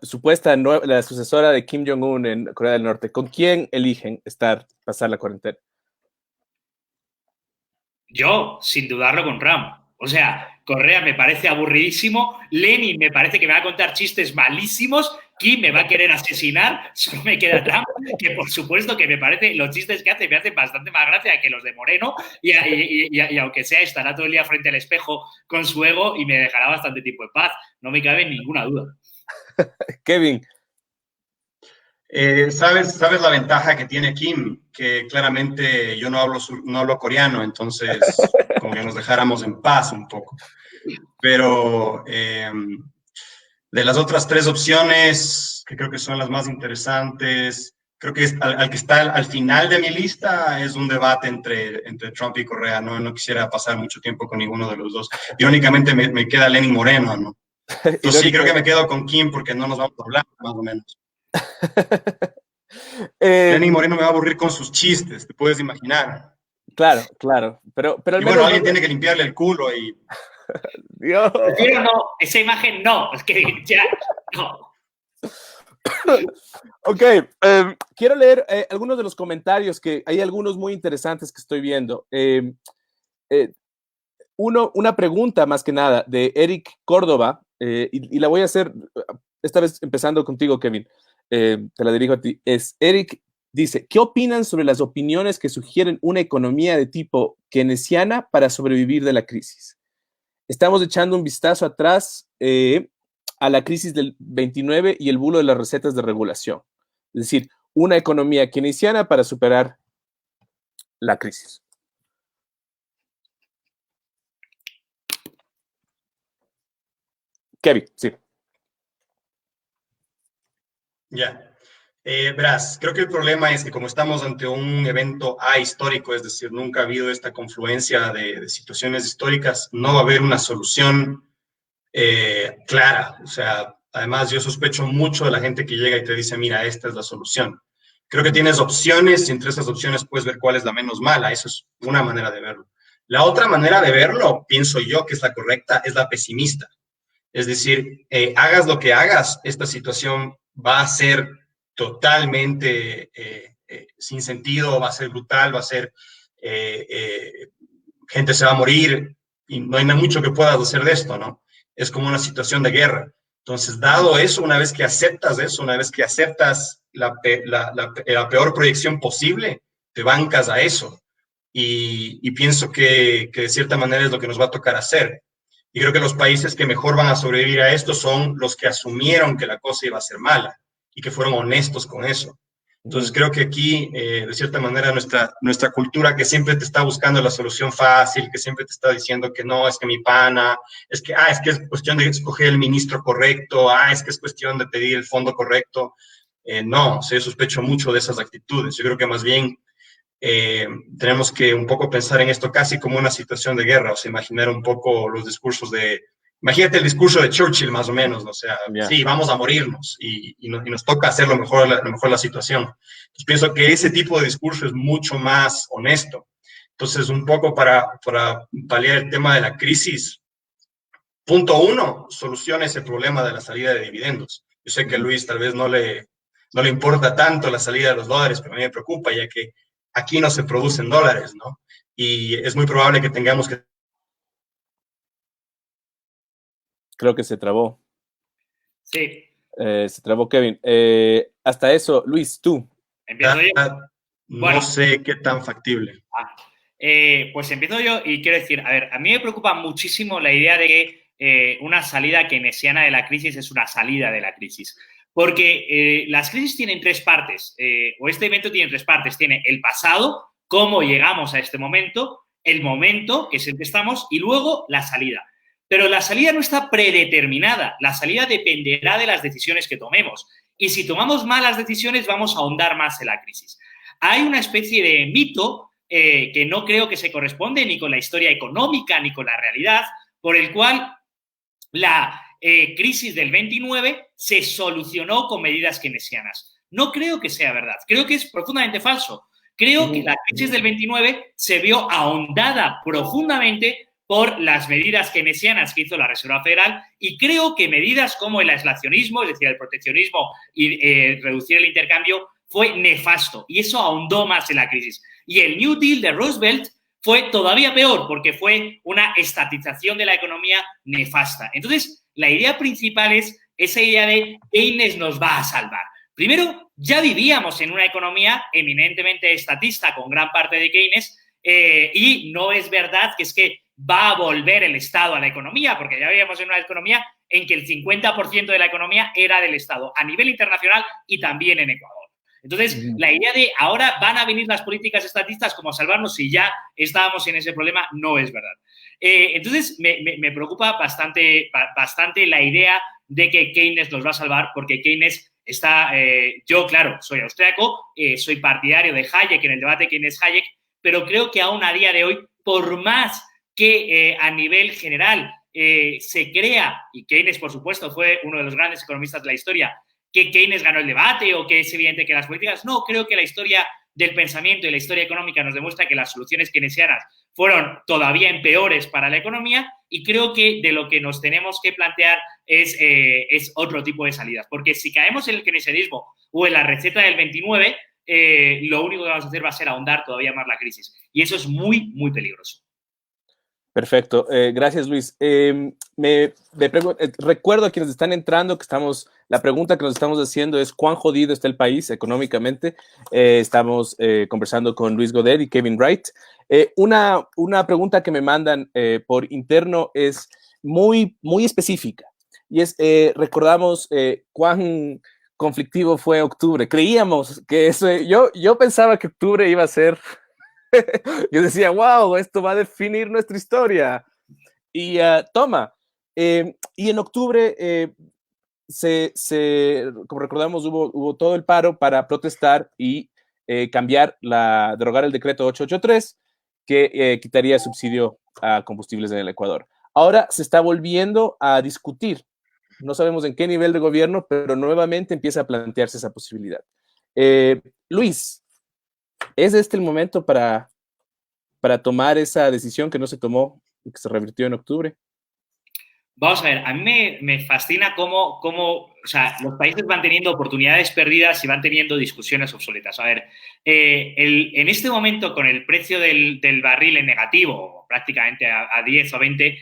supuesta la sucesora de Kim Jong-un en Corea del Norte. ¿Con quién eligen pasar la cuarentena? Yo, sin dudarlo, con Trump. O sea, Correa me parece aburridísimo, Lenin me parece que me va a contar chistes malísimos, Kim me va a querer asesinar, solo me queda Trump, que por supuesto que me parece, los chistes que hace me hacen bastante más gracia que los de Moreno, y aunque sea, estará todo el día frente al espejo con su ego y me dejará bastante tiempo en paz, no me cabe ninguna duda. Kevin. ¿Sabes la ventaja que tiene Kim? Que claramente yo no hablo coreano, entonces como que nos dejáramos en paz un poco. Pero de las otras tres opciones, que creo que son las más interesantes, creo que al que está al final de mi lista es un debate entre Trump y Correa. No quisiera pasar mucho tiempo con ninguno de los dos. Irónicamente me queda Lenín Moreno, ¿no? Entonces sí, creo que me quedo con Kim porque no nos vamos a hablar, más o menos. Lenín Moreno me va a aburrir con sus chistes, te puedes imaginar. Claro. Pero y bueno, alguien tiene que limpiarle el culo y... Dios. Prefiero no, esa imagen no, es que ya, no. Ok, quiero leer algunos de los comentarios, que hay algunos muy interesantes que estoy viendo. Una pregunta más que nada de Eric Córdoba, y la voy a hacer esta vez empezando contigo, Kevin. Te la dirijo a ti. Eric dice, ¿qué opinan sobre las opiniones que sugieren una economía de tipo keynesiana para sobrevivir de la crisis? Estamos echando un vistazo atrás a la crisis del 29 y el bulo de las recetas de regulación. Es decir, una economía keynesiana para superar la crisis. Kevin, sí. Ya. Verás, creo que el problema es que como estamos ante un evento ahistórico, es decir, nunca ha habido esta confluencia de situaciones históricas, no va a haber una solución clara. O sea, además yo sospecho mucho de la gente que llega y te dice, mira, esta es la solución. Creo que tienes opciones y entre esas opciones puedes ver cuál es la menos mala. Eso es una manera de verlo. La otra manera de verlo, pienso yo que es la correcta, es la pesimista. Es decir, hagas lo que hagas, esta situación va a ser totalmente sin sentido, va a ser brutal, va a ser, gente se va a morir y no hay mucho que puedas hacer de esto, ¿no? Es como una situación de guerra. Entonces, dado eso, una vez que aceptas eso, una vez que aceptas la peor proyección posible, te bancas a eso. Y pienso que de cierta manera es lo que nos va a tocar hacer. Y creo que los países que mejor van a sobrevivir a esto son los que asumieron que la cosa iba a ser mala y que fueron honestos con eso. Entonces creo que aquí, de cierta manera, nuestra cultura que siempre te está buscando la solución fácil, que siempre te está diciendo que no, es que mi pana, es que es cuestión de escoger el ministro correcto, es que es cuestión de pedir el fondo correcto. No, o sea, yo sospecho mucho de esas actitudes. Yo creo que más bien tenemos que un poco pensar en esto casi como una situación de guerra, o sea, imaginar un poco los discursos imagínate el discurso de Churchill más o menos, ¿no? O sea, sí, vamos a morirnos y nos toca hacer lo mejor la situación. Entonces pienso que ese tipo de discurso es mucho más honesto. Entonces, un poco para paliar el tema de la crisis, punto uno, solucione ese problema de la salida de dividendos. Yo sé que a Luis tal vez no le importa tanto la salida de los dólares, pero a mí me preocupa, ya que aquí no se producen dólares, ¿no? Y es muy probable que tengamos que... Creo que se trabó. Sí. Se trabó Kevin. Hasta eso, Luis, tú. ¿Empiezo yo? No sé qué tan factible. Pues empiezo yo y quiero decir, a ver, a mí me preocupa muchísimo la idea de que una salida keynesiana de la crisis es una salida de la crisis. Porque las crisis tienen tres partes, o este evento tiene tres partes. Tiene el pasado, cómo llegamos a este momento, el momento, que es el que estamos, y luego la salida. Pero la salida no está predeterminada. La salida dependerá de las decisiones que tomemos. Y si tomamos malas decisiones, vamos a ahondar más en la crisis. Hay una especie de mito que no creo que se corresponde ni con la historia económica ni con la realidad, por el cual la crisis del 29 se solucionó con medidas keynesianas. No creo que sea verdad. Creo que es profundamente falso. Creo que la crisis del 29 se vio ahondada profundamente por las medidas keynesianas que hizo la Reserva Federal y creo que medidas como el aislacionismo, es decir, el proteccionismo y reducir el intercambio, fue nefasto y eso ahondó más en la crisis. Y el New Deal de Roosevelt fue todavía peor porque fue una estatización de la economía nefasta. Entonces, la idea principal es esa idea de Keynes nos va a salvar. Primero, ya vivíamos en una economía eminentemente estatista con gran parte de Keynes y no es verdad que es que va a volver el Estado a la economía, porque ya vivíamos en una economía en que el 50% de la economía era del Estado, a nivel internacional y también en Ecuador. Entonces, la idea de ahora van a venir las políticas estatistas como a salvarnos si ya estábamos en ese problema no es verdad. Entonces, me preocupa bastante la idea de que Keynes nos va a salvar porque Keynes está... yo, claro, soy austriaco, soy partidario de Hayek en el debate Keynes-Hayek, pero creo que aún a día de hoy, por más que a nivel general se crea, y Keynes, por supuesto, fue uno de los grandes economistas de la historia, que Keynes ganó el debate o que es evidente que las políticas... No, creo que la historia del pensamiento y la historia económica nos demuestra que las soluciones keynesianas fueron todavía empeores para la economía, y creo que de lo que nos tenemos que plantear es otro tipo de salidas. Porque si caemos en el keynesianismo o en la receta del 29, lo único que vamos a hacer va a ser ahondar todavía más la crisis. Y eso es muy, muy peligroso. Perfecto. Gracias, Luis. Recuerdo a quienes están entrando que la pregunta que nos estamos haciendo es ¿cuán jodido está el país económicamente? Estamos conversando con Luis Godet y Kevin Wright. Una pregunta que me mandan por interno es muy, muy específica y es, recordamos cuán conflictivo fue octubre. Creíamos que eso, yo pensaba que octubre iba a ser... Yo decía, wow, esto va a definir nuestra historia. Y toma. Y en octubre, como recordamos, hubo todo el paro para protestar y derogar el decreto 883, que quitaría subsidio a combustibles en el Ecuador. Ahora se está volviendo a discutir. No sabemos en qué nivel de gobierno, pero nuevamente empieza a plantearse esa posibilidad. Luis, ¿es este el momento para tomar esa decisión que no se tomó y que se revirtió en octubre? Vamos a ver, a mí me fascina cómo o sea, los países van teniendo oportunidades perdidas y van teniendo discusiones obsoletas. A ver, en este momento, con el precio del barril en negativo, prácticamente a 10 o 20,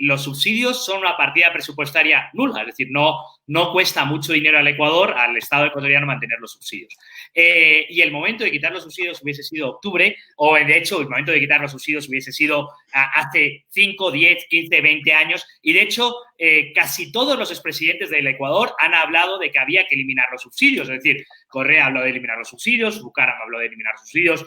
los subsidios son una partida presupuestaria nula, es decir, no cuesta mucho dinero al Ecuador, al Estado ecuatoriano, mantener los subsidios. Y el momento de quitar los subsidios hubiese sido octubre, o de hecho el momento de quitar los subsidios hubiese sido hace 5, 10, 15, 20 años, y de hecho casi todos los expresidentes del Ecuador han hablado de que había que eliminar los subsidios, es decir, Correa habló de eliminar los subsidios, Bucaram habló de eliminar subsidios,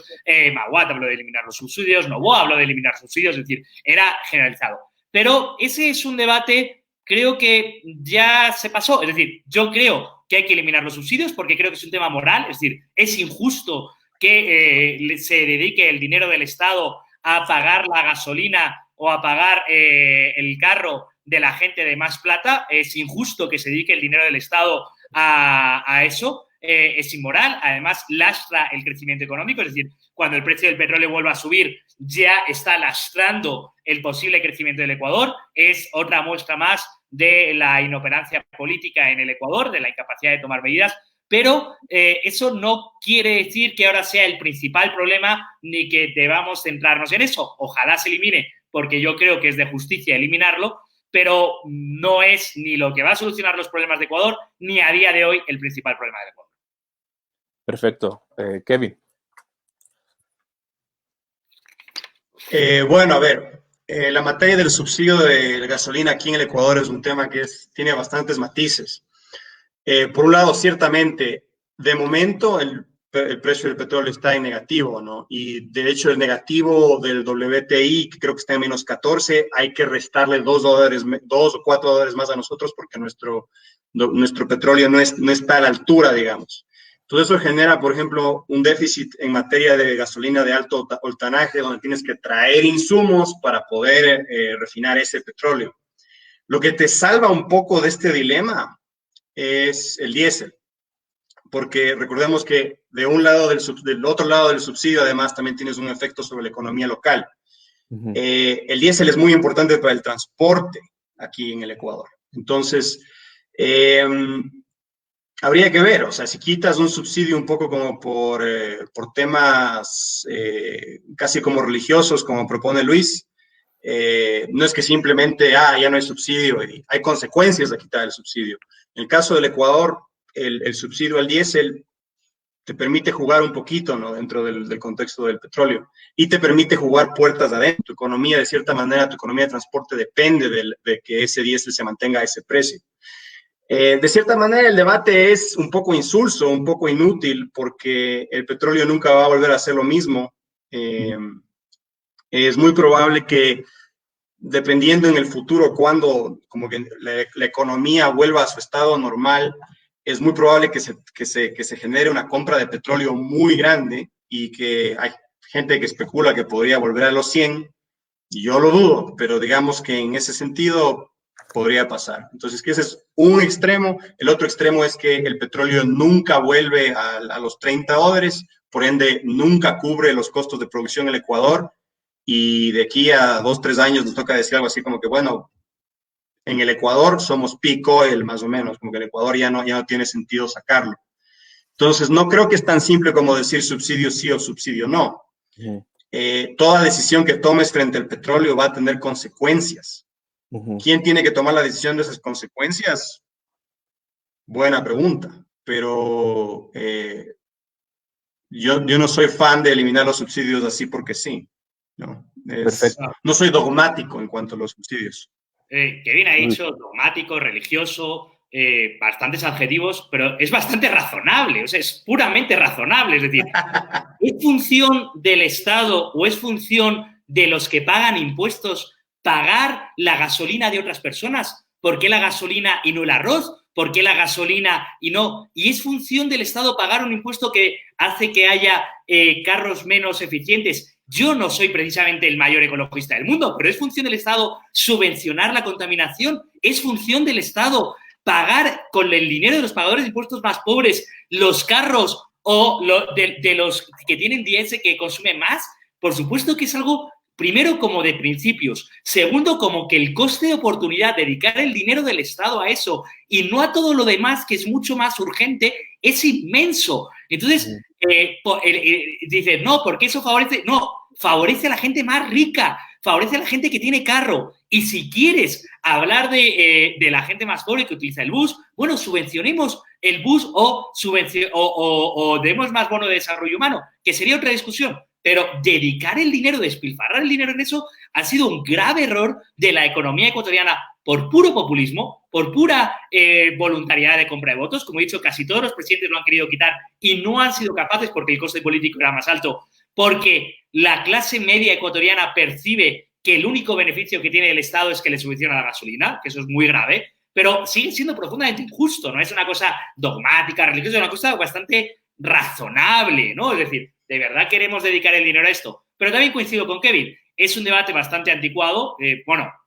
Maguad habló de eliminar los subsidios, Noboa habló de eliminar subsidios, es decir, era generalizado. Pero ese es un debate, creo que ya se pasó, es decir, yo creo que hay que eliminar los subsidios porque creo que es un tema moral, es decir, es injusto que se dedique el dinero del Estado a pagar la gasolina o a pagar el carro de la gente de más plata, es injusto que se dedique el dinero del Estado a eso, es inmoral, además lastra el crecimiento económico, es decir, cuando el precio del petróleo vuelva a subir, ya está lastrando el posible crecimiento del Ecuador, es otra muestra más de la inoperancia política en el Ecuador, de la incapacidad de tomar medidas, pero eso no quiere decir que ahora sea el principal problema ni que debamos centrarnos en eso. Ojalá se elimine, porque yo creo que es de justicia eliminarlo, pero no es ni lo que va a solucionar los problemas de Ecuador, ni a día de hoy el principal problema del Ecuador. Perfecto. Kevin. Bueno, a ver, la materia del subsidio de gasolina aquí en el Ecuador es un tema que tiene bastantes matices. Por un lado, ciertamente, de momento el precio del petróleo está en negativo, ¿no? Y de hecho el negativo del WTI, que creo que está en menos 14, hay que restarle $2 o $4 más a nosotros porque nuestro petróleo no está a la altura, digamos. Entonces eso genera, por ejemplo, un déficit en materia de gasolina de alto octanaje, donde tienes que traer insumos para poder refinar ese petróleo. Lo que te salva un poco de este dilema es el diésel, porque recordemos que del otro lado del subsidio, además, también tienes un efecto sobre la economía local. Uh-huh. El diésel es muy importante para el transporte aquí en el Ecuador. Entonces, habría que ver, o sea, si quitas un subsidio un poco como por temas casi como religiosos, como propone Luis, no es que simplemente, ya no hay subsidio, y hay consecuencias de quitar el subsidio. En el caso del Ecuador, el subsidio al diésel te permite jugar un poquito, ¿no?, dentro del contexto del petróleo, y te permite jugar puertas adentro. Tu economía, de cierta manera, tu economía de transporte depende de que ese diésel se mantenga a ese precio. De cierta manera, el debate es un poco insulso, un poco inútil, porque el petróleo nunca va a volver a ser lo mismo. Es muy probable que, dependiendo en el futuro, cuando como que la economía vuelva a su estado normal, es muy probable que se genere una compra de petróleo muy grande y que hay gente que especula que podría volver a los 100, y yo lo dudo, pero digamos que en ese sentido podría pasar. Entonces, que ese es un extremo. El otro extremo es que el petróleo nunca vuelve a los $30, por ende, nunca cubre los costos de producción en el Ecuador, y de aquí a 2, 3 años nos toca decir algo así como que, bueno, en el Ecuador somos peak oil, más o menos, como que el Ecuador ya no tiene sentido sacarlo. Entonces, no creo que es tan simple como decir subsidio sí o subsidio no. Ujú, Toda decisión que tomes frente al petróleo va a tener consecuencias. ujú. ¿Quién tiene que tomar la decisión de esas consecuencias? Buena pregunta, pero yo no soy fan de eliminar los subsidios así porque sí. No, Perfecto. no soy dogmático en cuanto a los subsidios. Kevin ha Luis. dicho dogmático, religioso, bastantes adjetivos, pero es bastante razonable, o sea, es puramente razonable. Es decir, ¿es función del Estado o es función de los que pagan impuestos pagar la gasolina de otras personas? ¿Por qué la gasolina y no el arroz? ¿Por qué la gasolina y no? Y es función del Estado pagar un impuesto que hace que haya carros menos eficientes. Yo no soy precisamente el mayor ecologista del mundo, pero es función del Estado subvencionar la contaminación, es función del Estado pagar con el dinero de los pagadores de impuestos más pobres los carros o de los que tienen diésel que consumen más. Por supuesto que es algo, primero, como de principios. Segundo, como que el coste de oportunidad, dedicar el dinero del Estado a eso y no a todo lo demás, que es mucho más urgente, es inmenso. Entonces, dices, no, porque eso favorece. No, favorece a la gente más rica, favorece a la gente que tiene carro. Y si quieres hablar de la gente más pobre que utiliza el bus, bueno, subvencionemos el bus o demos más bono de desarrollo humano, que sería otra discusión. Pero dedicar el dinero, despilfarrar el dinero en eso, ha sido un grave error de la economía ecuatoriana por puro populismo, por pura voluntariedad de compra de votos. Como he dicho, casi todos los presidentes lo han querido quitar y no han sido capaces porque el coste político era más alto, porque la clase media ecuatoriana percibe que el único beneficio que tiene el Estado es que le subvenciona la gasolina, que eso es muy grave, pero sigue siendo profundamente injusto, no es una cosa dogmática, religiosa, es una cosa bastante razonable, ¿no? Es decir, ¿de verdad queremos dedicar el dinero a esto? Pero también coincido con Kevin, es un debate bastante anticuado,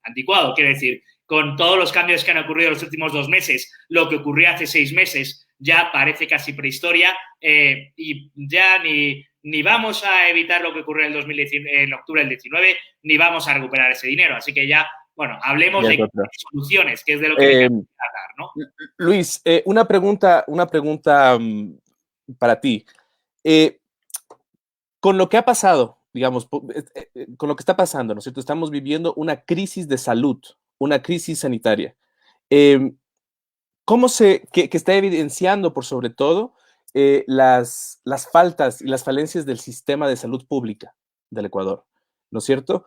anticuado, quiere decir, con todos los cambios que han ocurrido en los últimos 2 meses, lo que ocurrió hace 6 meses ya parece casi prehistoria y ya ni vamos a evitar lo que ocurrió en octubre del 19, ni vamos a recuperar ese dinero. Así que ya, bueno, hablemos de soluciones, que es de lo que hay que hablar, ¿no? Luis, una pregunta para ti. Con lo que ha pasado, digamos, con lo que está pasando, ¿no es cierto? Estamos viviendo una crisis de salud, una crisis sanitaria. Que está evidenciando, por sobre todo, las faltas y las falencias del sistema de salud pública del Ecuador, ¿no es cierto?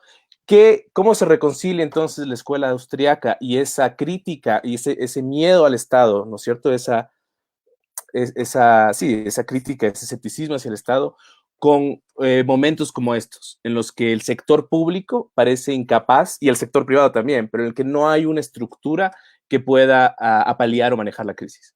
¿Cómo se reconcilia entonces la escuela austriaca y esa crítica y ese miedo al Estado, ¿no es cierto? Esa crítica, ese escepticismo hacia el Estado con momentos como estos, en los que el sector público parece incapaz, y el sector privado también, pero en el que no hay una estructura que pueda apalear o manejar la crisis.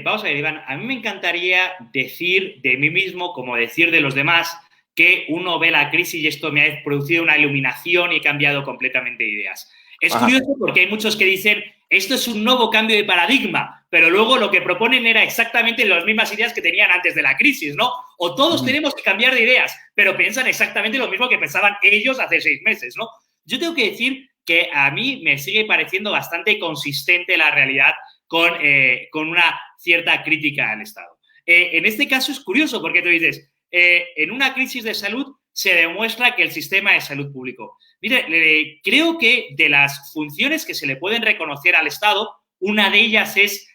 Vamos a ver, Iván, a mí me encantaría decir de mí mismo, como decir de los demás, que uno ve la crisis y esto me ha producido una iluminación y he cambiado completamente de ideas. Es curioso porque hay muchos que dicen, esto es un nuevo cambio de paradigma, pero luego lo que proponen era exactamente las mismas ideas que tenían antes de la crisis, ¿no? O todos tenemos que cambiar de ideas, pero piensan exactamente lo mismo que pensaban ellos hace 6 meses, ¿no? Yo tengo que decir que a mí me sigue pareciendo bastante consistente la realidad con una cierta crítica al Estado. En este caso es curioso porque tú dices, en una crisis de salud se demuestra que el sistema de salud público. Mire, creo que de las funciones que se le pueden reconocer al Estado, una de ellas es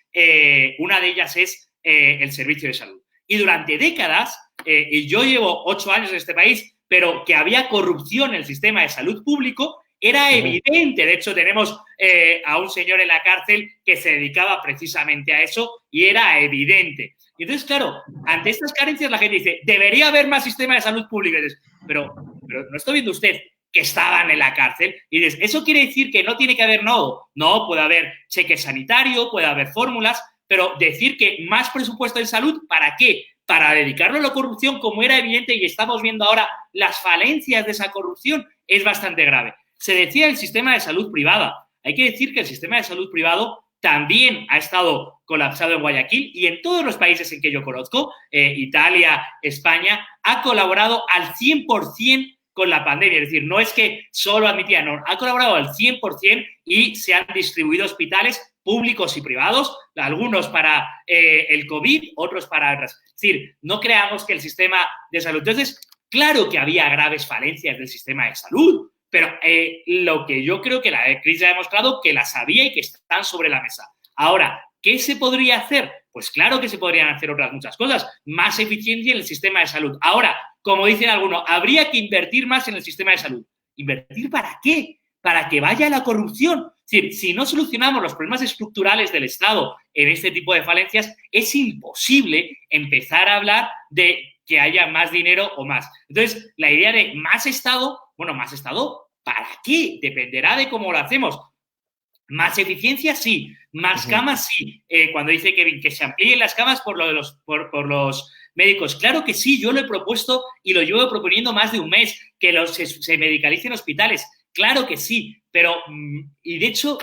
el servicio de salud. Y durante décadas, y yo llevo 8 años en este país, pero que había corrupción en el sistema de salud público, era evidente. De hecho, tenemos a un señor en la cárcel que se dedicaba precisamente a eso y era evidente. Y entonces, claro, ante estas carencias la gente dice, debería haber más sistema de salud pública. Pero ¿no está viendo usted que estaban en la cárcel? Y dices, ¿eso quiere decir que no tiene que haber no? No, puede haber cheque sanitario, puede haber fórmulas, pero decir que más presupuesto en salud, ¿para qué? Para dedicarlo a la corrupción, como era evidente y estamos viendo ahora las falencias de esa corrupción, es bastante grave. Se decía el sistema de salud privada. Hay que decir que el sistema de salud privado también ha estado colapsado en Guayaquil y en todos los países en que yo conozco, Italia, España, ha colaborado al 100% con la pandemia. Es decir, no es que solo admitían, no, ha colaborado al 100% y se han distribuido hospitales públicos y privados, algunos para el COVID, otros para otras. Es decir, no creamos que el sistema de salud... Entonces, claro que había graves falencias del sistema de salud, pero lo que yo creo que la crisis ha demostrado que las había y que están sobre la mesa. Ahora, ¿qué se podría hacer? Pues claro que se podrían hacer otras muchas cosas. Más eficiencia en el sistema de salud. Ahora, como dicen algunos, habría que invertir más en el sistema de salud. ¿Invertir para qué? Para que vaya la corrupción. Es decir, si no solucionamos los problemas estructurales del Estado en este tipo de falencias, es imposible empezar a hablar de que haya más dinero o más. Entonces, la idea de más Estado, bueno, más Estado, ¿para qué? Dependerá de cómo lo hacemos. Más eficiencia, sí. Más camas, sí. Cuando dice Kevin que se amplíen las camas por los médicos. Claro que sí, yo lo he propuesto y lo llevo proponiendo más de un mes, que se medicalicen hospitales. Claro que sí, pero, y de hecho,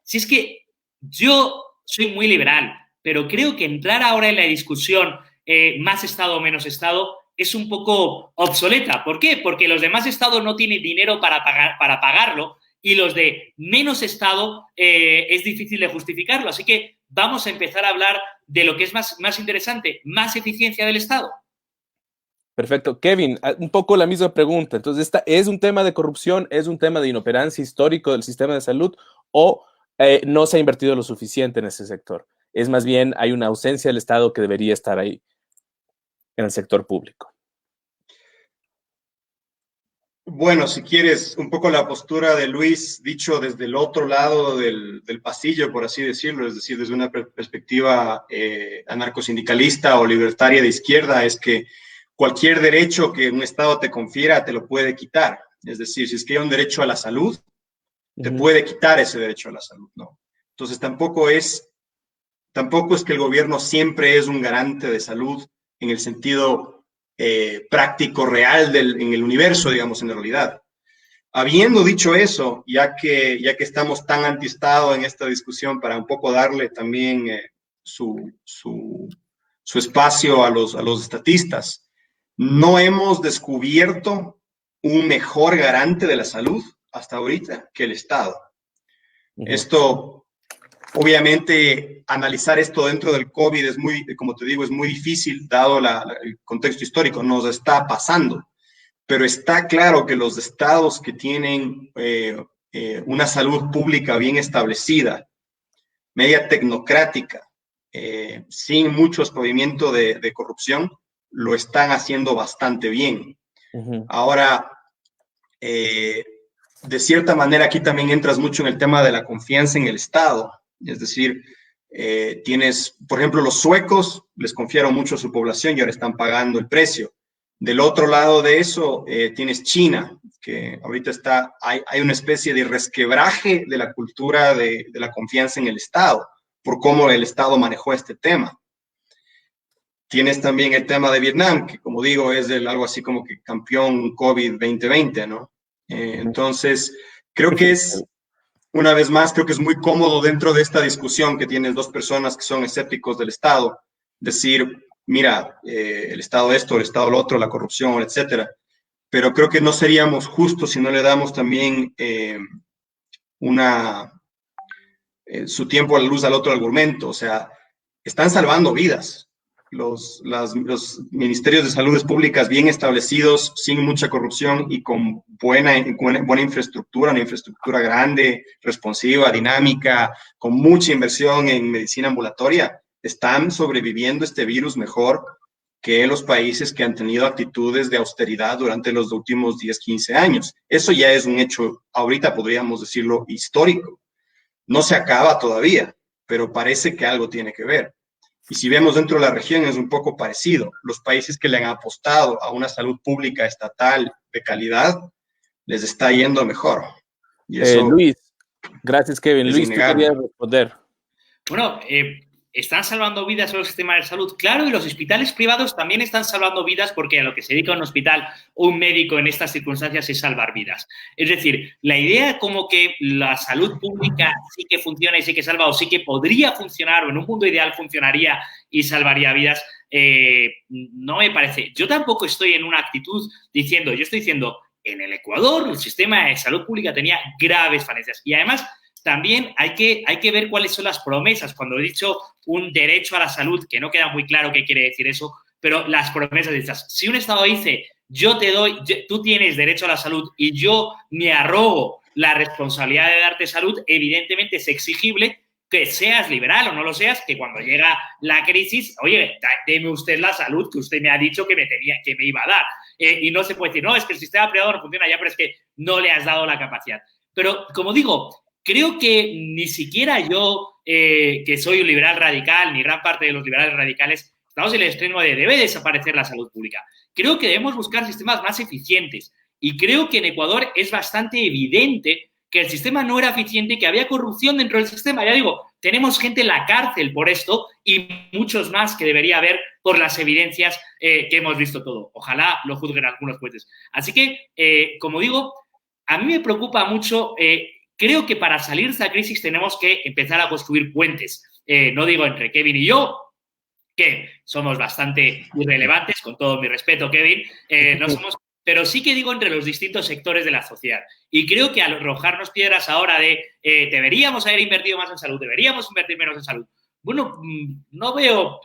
si es que yo soy muy liberal, pero creo que entrar ahora en la discusión más Estado o menos Estado es un poco obsoleta. ¿Por qué? Porque los de más Estado no tienen dinero para pagarlo y los de menos Estado es difícil de justificarlo. Así que vamos a empezar a hablar de lo que es más interesante, más eficiencia del Estado. Perfecto. Kevin, un poco la misma pregunta. Entonces, ¿esta es un tema de corrupción, es un tema de inoperancia histórico del sistema de salud o no se ha invertido lo suficiente en ese sector? Es más bien, hay una ausencia del Estado que debería estar ahí en el sector público. Bueno, si quieres, un poco la postura de Luis, dicho desde el otro lado del pasillo, por así decirlo, es decir, desde una perspectiva anarcosindicalista o libertaria de izquierda, es que cualquier derecho que un Estado te confiera te lo puede quitar. Es decir, si es que hay un derecho a la salud, te puede quitar ese derecho a la salud, ¿no? Entonces, tampoco es que el gobierno siempre es un garante de salud en el sentido práctico, real en el universo, digamos, en la realidad. Habiendo dicho eso, ya que estamos tan anti-Estado en esta discusión, para un poco darle también su espacio a los estatistas, no hemos descubierto un mejor garante de la salud hasta ahorita que el Estado. Esto, obviamente, analizar esto dentro del COVID es muy, como te digo, es muy difícil, dado el contexto histórico, nos está pasando. Pero está claro que los estados que tienen una salud pública bien establecida, media tecnocrática, sin mucho movimiento de corrupción, lo están haciendo bastante bien. Ahora, de cierta manera, aquí también entras mucho en el tema de la confianza en el Estado. Es decir, tienes, por ejemplo, los suecos les confiaron mucho a su población y ahora están pagando el precio. Del otro lado de eso, tienes China, que ahorita hay una especie de resquebraje de la cultura de la confianza en el Estado, por cómo el Estado manejó este tema. Tienes también el tema de Vietnam, que como digo, es algo así como que campeón COVID 2020, ¿no? Entonces, creo que una vez más, creo que es muy cómodo dentro de esta discusión que tienes dos personas que son escépticos del Estado, decir, mira, el Estado esto, el Estado lo otro, la corrupción, etcétera. Pero creo que no seríamos justos si no le damos también su tiempo a la luz al otro argumento. O sea, están salvando vidas. Los ministerios de salud públicas bien establecidos, sin mucha corrupción y con buena infraestructura, una infraestructura grande, responsiva, dinámica, con mucha inversión en medicina ambulatoria, están sobreviviendo este virus mejor que los países que han tenido actitudes de austeridad durante los últimos 10, 15 años. Eso ya es un hecho, ahorita podríamos decirlo, histórico. No se acaba todavía, pero parece que algo tiene que ver. Y si vemos dentro de la región es un poco parecido. Los países que le han apostado a una salud pública estatal de calidad, les está yendo mejor. Y eso, Luis, gracias Kevin. Luis, tú querías responder. Bueno, ¿están salvando vidas en el sistema de salud? Claro, y los hospitales privados también están salvando vidas porque a lo que se dedica un hospital o un médico en estas circunstancias es salvar vidas. Es decir, la idea como que la salud pública sí que funciona y sí que salva o sí que podría funcionar o en un mundo ideal funcionaría y salvaría vidas, no me parece. Yo tampoco estoy en una actitud yo estoy diciendo en el Ecuador el sistema de salud pública tenía graves falencias. Y además también hay que ver cuáles son las promesas. Cuando he dicho un derecho a la salud, que no queda muy claro qué quiere decir eso, pero las promesas dichas. Si un Estado dice, tú tienes derecho a la salud y yo me arrogo la responsabilidad de darte salud, evidentemente es exigible que seas liberal o no lo seas, que cuando llega la crisis, oye, deme usted la salud que usted me ha dicho que me iba a dar. Y no se puede decir, no, es que el sistema privado no funciona ya, pero es que no le has dado la capacidad. Pero, como digo, creo que ni siquiera yo, que soy un liberal radical, ni gran parte de los liberales radicales, estamos en el extremo de debe desaparecer la salud pública. Creo que debemos buscar sistemas más eficientes. Y creo que en Ecuador es bastante evidente que el sistema no era eficiente, que había corrupción dentro del sistema. Ya digo, tenemos gente en la cárcel por esto y muchos más que debería haber por las evidencias que hemos visto todo. Ojalá lo juzguen algunos jueces. Así que, como digo, a mí me preocupa mucho. Creo que para salir de esta crisis tenemos que empezar a construir puentes. No digo entre Kevin y yo, que somos bastante irrelevantes, con todo mi respeto, Kevin, no somos, pero sí que digo entre los distintos sectores de la sociedad. Y creo que al arrojarnos piedras ahora de deberíamos haber invertido más en salud, deberíamos invertir menos en salud, bueno, no veo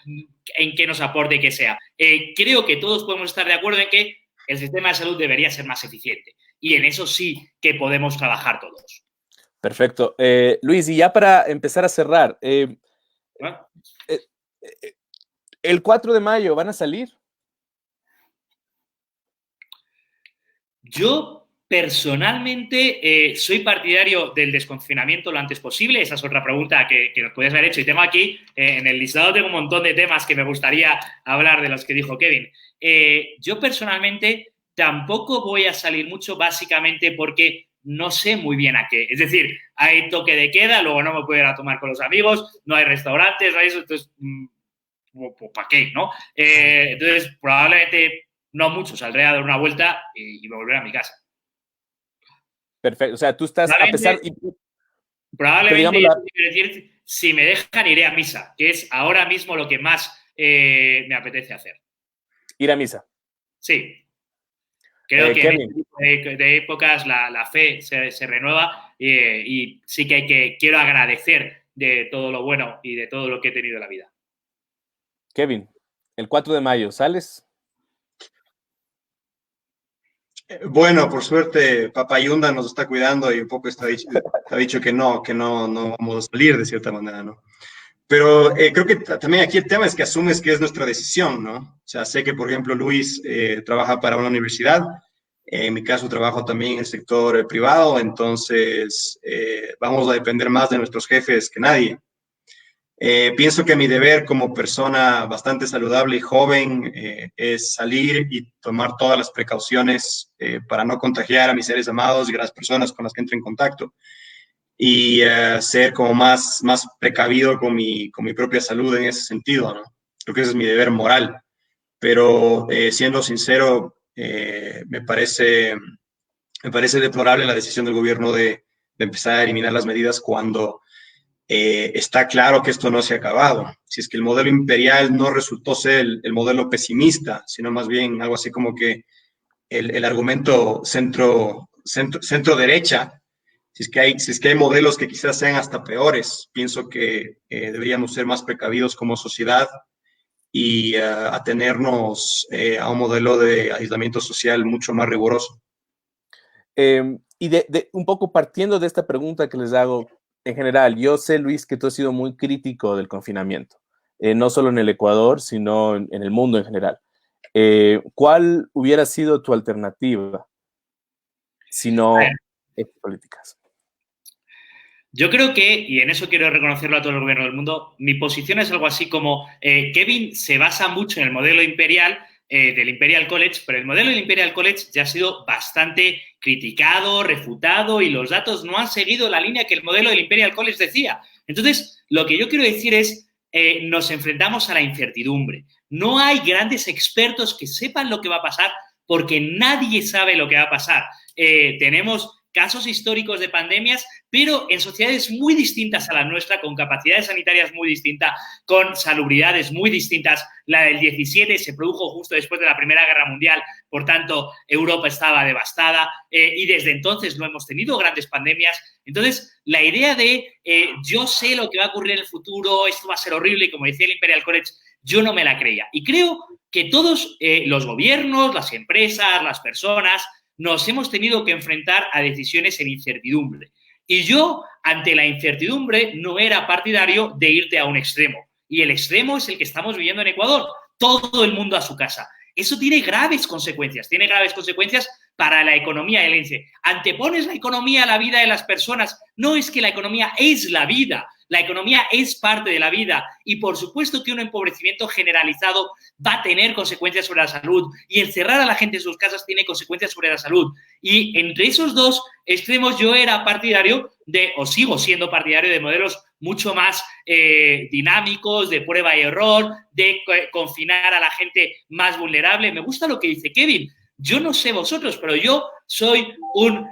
en qué nos aporte que sea. Creo que todos podemos estar de acuerdo en que el sistema de salud debería ser más eficiente. Y en eso sí que podemos trabajar todos. Perfecto. Luis, y ya para empezar a cerrar, ¿no? el 4 de mayo van a salir. Yo personalmente soy partidario del desconfinamiento lo antes posible. Esa es otra pregunta que nos podías haber hecho. Y tengo aquí, en el listado tengo un montón de temas que me gustaría hablar de los que dijo Kevin. Yo personalmente tampoco voy a salir mucho, básicamente porque no sé muy bien a qué. Es decir, hay toque de queda, luego no me puedo ir a tomar con los amigos, no hay restaurantes, no hay eso, entonces, ¿para qué, no? Entonces, probablemente no mucho, saldré a dar una vuelta y me volveré a mi casa. Perfecto, o sea, tú estás a pesar... Probablemente, decir, si me dejan, iré a misa, que es ahora mismo lo que más me apetece hacer. Ir a misa. Sí. Creo que en este tipo de épocas la fe se renueva y sí que quiero agradecer de todo lo bueno y de todo lo que he tenido en la vida. Kevin, el 4 de mayo, ¿sales? Bueno, por suerte, Papayunda nos está cuidando y un poco está dicho que no vamos a salir de cierta manera, ¿no? Pero creo que también aquí el tema es que asumes que es nuestra decisión, ¿no? O sea, sé que, por ejemplo, Luis trabaja para una universidad, en mi caso trabajo también en el sector privado, entonces vamos a depender más de nuestros jefes que nadie. Pienso que mi deber como persona bastante saludable y joven es salir y tomar todas las precauciones para no contagiar a mis seres amados y a las personas con las que entro en contacto y ser como más precavido con mi propia salud en ese sentido, ¿no? Creo que ese es mi deber moral, pero siendo sincero, me parece deplorable la decisión del gobierno de empezar a eliminar las medidas cuando está claro que esto no se ha acabado. Si es que el modelo imperial no resultó ser el modelo pesimista, sino más bien algo así como que el argumento centro-derecha, si es que hay modelos que quizás sean hasta peores, pienso que deberíamos ser más precavidos como sociedad y atenernos a un modelo de aislamiento social mucho más riguroso. Y un poco partiendo de esta pregunta que les hago, en general, yo sé, Luis, que tú has sido muy crítico del confinamiento, no solo en el Ecuador, sino en el mundo en general. ¿Cuál hubiera sido tu alternativa si no políticas? Yo creo que, y en eso quiero reconocerlo a todo el gobierno del mundo, mi posición es algo así como Kevin se basa mucho en el modelo imperial del Imperial College, pero el modelo del Imperial College ya ha sido bastante criticado, refutado y los datos no han seguido la línea que el modelo del Imperial College decía. Entonces, lo que yo quiero decir es, nos enfrentamos a la incertidumbre. No hay grandes expertos que sepan lo que va a pasar porque nadie sabe lo que va a pasar. Tenemos casos históricos de pandemias, pero en sociedades muy distintas a la nuestra, con capacidades sanitarias muy distintas, con salubridades muy distintas. La del 17 se produjo justo después de la Primera Guerra Mundial, por tanto, Europa estaba devastada y desde entonces no hemos tenido grandes pandemias. Entonces, la idea de yo sé lo que va a ocurrir en el futuro, esto va a ser horrible, y como decía el Imperial College, yo no me la creía. Y creo que todos los gobiernos, las empresas, las personas, nos hemos tenido que enfrentar a decisiones en incertidumbre. Y yo, ante la incertidumbre, no era partidario de irte a un extremo. Y el extremo es el que estamos viviendo en Ecuador. Todo el mundo a su casa. Eso tiene graves consecuencias. Tiene graves consecuencias para la economía helense. Antepones la economía a la vida de las personas. No es que la economía es la vida. La economía es parte de la vida y por supuesto que un empobrecimiento generalizado va a tener consecuencias sobre la salud y encerrar a la gente en sus casas tiene consecuencias sobre la salud. Y entre esos dos extremos yo era partidario de, o sigo siendo partidario de modelos mucho más dinámicos, de prueba y error, de confinar a la gente más vulnerable. Me gusta lo que dice Kevin. Yo no sé vosotros, pero yo soy un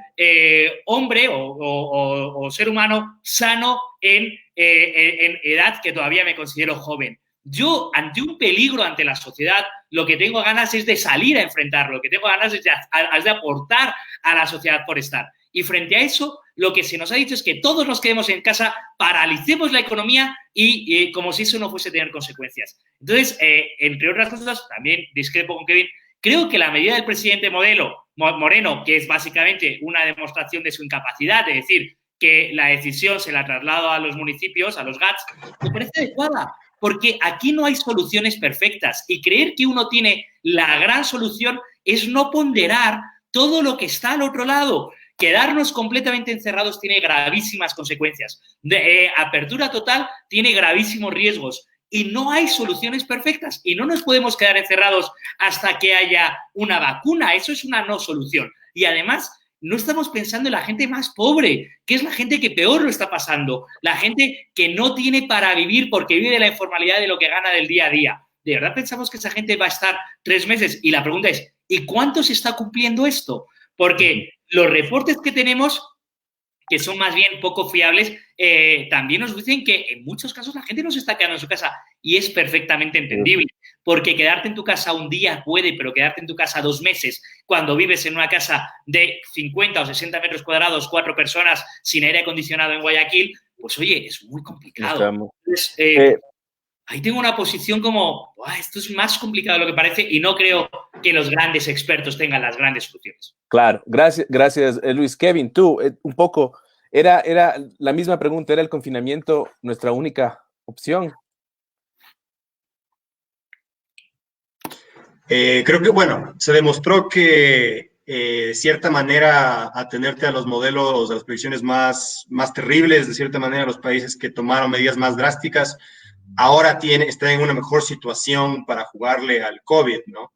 hombre o ser humano sano en edad que todavía me considero joven. Yo, ante un peligro ante la sociedad, lo que tengo ganas es de salir a enfrentarlo, lo que tengo ganas es de aportar a la sociedad por estar. Y frente a eso, lo que se nos ha dicho es que todos nos quedemos en casa, paralicemos la economía y como si eso no fuese a tener consecuencias. Entonces, entre otras cosas, también discrepo con Kevin, creo que la medida del presidente Moreno, que es básicamente una demostración de su incapacidad, de decir que la decisión se la traslado a los municipios, a los GATS, me parece adecuada, porque aquí no hay soluciones perfectas y creer que uno tiene la gran solución es no ponderar todo lo que está al otro lado. Quedarnos completamente encerrados tiene gravísimas consecuencias. Apertura total tiene gravísimos riesgos. Y no hay soluciones perfectas y no nos podemos quedar encerrados hasta que haya una vacuna. Eso es una no solución. Y además, no estamos pensando en la gente más pobre, que es la gente que peor lo está pasando, la gente que no tiene para vivir porque vive de la informalidad de lo que gana del día a día. ¿De verdad pensamos que esa gente va a estar 3 meses? Y la pregunta es, ¿y cuánto se está cumpliendo esto? Porque los reportes que tenemos, que son más bien poco fiables, también nos dicen que en muchos casos la gente no se está quedando en su casa y es perfectamente entendible, porque quedarte en tu casa un día puede, pero quedarte en tu casa 2 meses cuando vives en una casa de 50 o 60 metros cuadrados, 4 personas sin aire acondicionado en Guayaquil, pues oye, es muy complicado. Entonces, ahí tengo una posición como, esto es más complicado de lo que parece y no creo que los grandes expertos tengan las grandes soluciones. Claro, gracias Luis. Kevin, tú, un poco, era la misma pregunta, ¿era el confinamiento nuestra única opción? Creo que, bueno, se demostró que de cierta manera atenerte a los modelos, a las predicciones más terribles, de cierta manera los países que tomaron medidas más drásticas, ahora están en una mejor situación para jugarle al COVID, ¿no?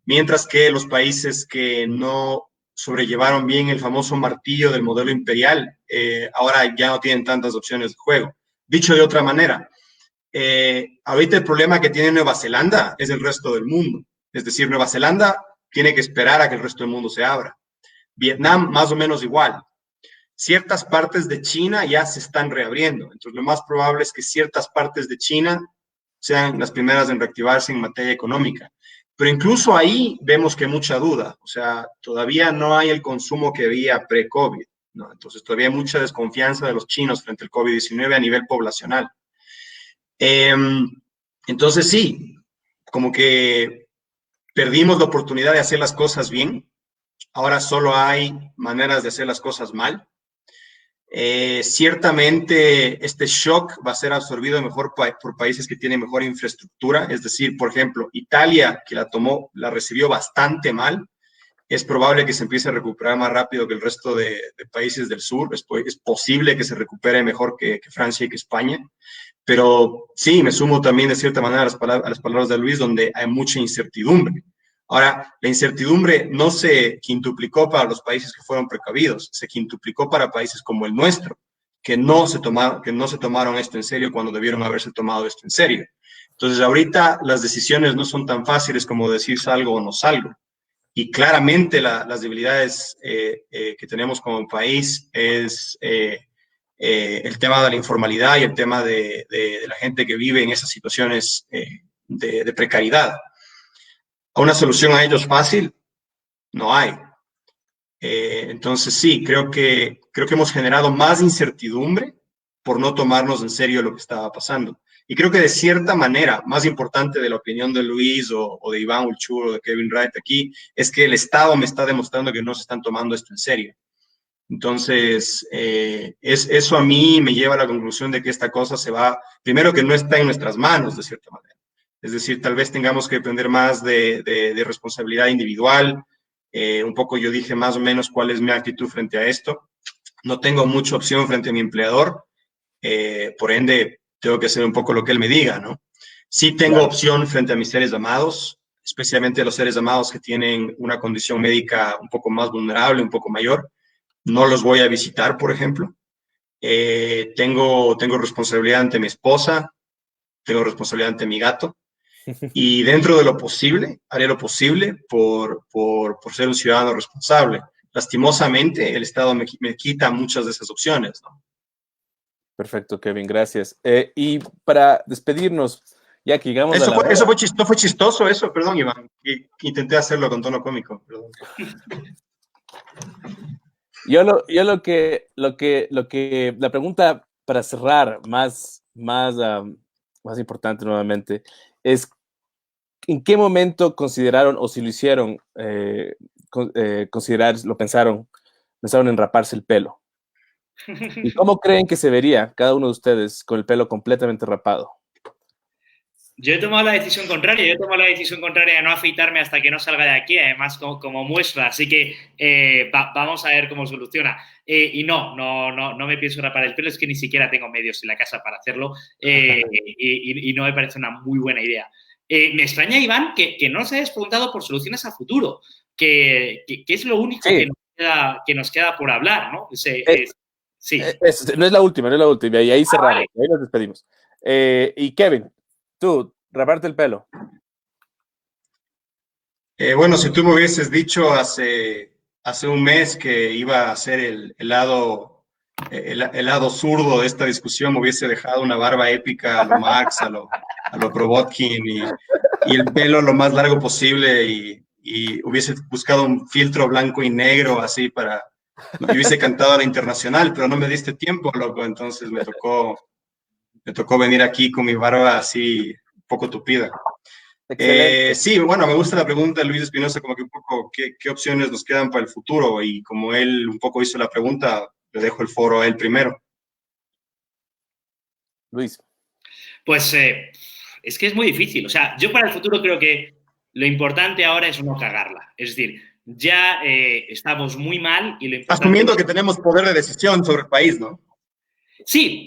Mientras que los países que no sobrellevaron bien el famoso martillo del modelo imperial, ahora ya no tienen tantas opciones de juego. Dicho de otra manera, ahorita el problema que tiene Nueva Zelanda es el resto del mundo. Es decir, Nueva Zelanda tiene que esperar a que el resto del mundo se abra. Vietnam, más o menos igual. Ciertas partes de China ya se están reabriendo. Entonces, lo más probable es que ciertas partes de China sean las primeras en reactivarse en materia económica. Pero incluso ahí vemos que hay mucha duda. O sea, todavía no hay el consumo que había pre-COVID, ¿no? Entonces, todavía hay mucha desconfianza de los chinos frente al COVID-19 a nivel poblacional. Entonces, sí, como que perdimos la oportunidad de hacer las cosas bien. Ahora solo hay maneras de hacer las cosas mal. Ciertamente este shock va a ser absorbido mejor por países que tienen mejor infraestructura, es decir, por ejemplo, Italia, que la recibió bastante mal, es probable que se empiece a recuperar más rápido que el resto de países del sur, es posible que se recupere mejor que Francia y que España, pero sí, me sumo también de cierta manera a las palabras de Luis, donde hay mucha incertidumbre. Ahora, la incertidumbre no se quintuplicó para los países que fueron precavidos, se quintuplicó para países como el nuestro, que no se tomaron esto en serio cuando debieron haberse tomado esto en serio. Entonces, ahorita las decisiones no son tan fáciles como decir salgo o no salgo. y claramente las debilidades que tenemos como país es el tema de la informalidad y el tema de la gente que vive en esas situaciones de precariedad. ¿Una solución a ellos fácil? No hay. Entonces sí, creo que hemos generado más incertidumbre por no tomarnos en serio lo que estaba pasando. Y creo que de cierta manera, más importante de la opinión de Luis o de Iván Ulchur o de Kevin Wright aquí, es que el Estado me está demostrando que no se están tomando esto en serio. Entonces, eso a mí me lleva a la conclusión de que esta cosa se va, primero que no está en nuestras manos, de cierta manera. Es decir, tal vez tengamos que depender más de responsabilidad individual. Un poco yo dije más o menos cuál es mi actitud frente a esto. No tengo mucha opción frente a mi empleador, por ende tengo que hacer un poco lo que él me diga, ¿no? Sí tengo opción frente a mis seres amados, especialmente a los seres amados que tienen una condición médica un poco más vulnerable, un poco mayor. No los voy a visitar, por ejemplo. Tengo responsabilidad ante mi esposa, tengo responsabilidad ante mi gato. Y dentro de lo posible, haré lo posible por ser un ciudadano responsable. Lastimosamente, el Estado me quita muchas de esas opciones, ¿no? Perfecto, Kevin, gracias. Y para despedirnos, ya que llegamos a la hora. Eso fue chistoso, eso, perdón, Iván. Intenté hacerlo con tono cómico, perdón. La pregunta para cerrar más importante nuevamente es ¿en qué momento consideraron o si lo hicieron pensaron en raparse el pelo? ¿Y cómo creen que se vería cada uno de ustedes con el pelo completamente rapado? Yo he tomado la decisión contraria. Yo he tomado la decisión contraria de no afeitarme hasta que no salga de aquí, además como muestra. Así que vamos a ver cómo soluciona. Y no me pienso rapar el pelo. Es que ni siquiera tengo medios en la casa para hacerlo. Y no me parece una muy buena idea. Me extraña, Iván, que no nos hayas preguntado por soluciones a futuro, que es lo único sí. que nos queda por hablar, ¿no? Sí. No es la última, y ahí cerramos, vale. Ahí nos despedimos. Y Kevin, tú, raparte el pelo. Bueno, si tú me hubieses dicho hace un mes que iba a ser el lado zurdo de esta discusión, me hubiese dejado una barba épica a lo Marx, a lo Kropotkin y el pelo lo más largo posible y hubiese buscado un filtro blanco y negro así y hubiese cantado a la internacional, pero no me diste tiempo, loco, entonces me tocó venir aquí con mi barba así un poco tupida. Sí, bueno, me gusta la pregunta de Luis Espinosa, como que un poco qué opciones nos quedan para el futuro, y como él un poco hizo la pregunta, le dejo el foro a él primero. Luis. Pues es que es muy difícil. O sea, yo para el futuro creo que lo importante ahora es no cagarla. Es decir, ya estamos muy mal y lo importante... Asumiendo que tenemos poder de decisión sobre el país, ¿no? Sí,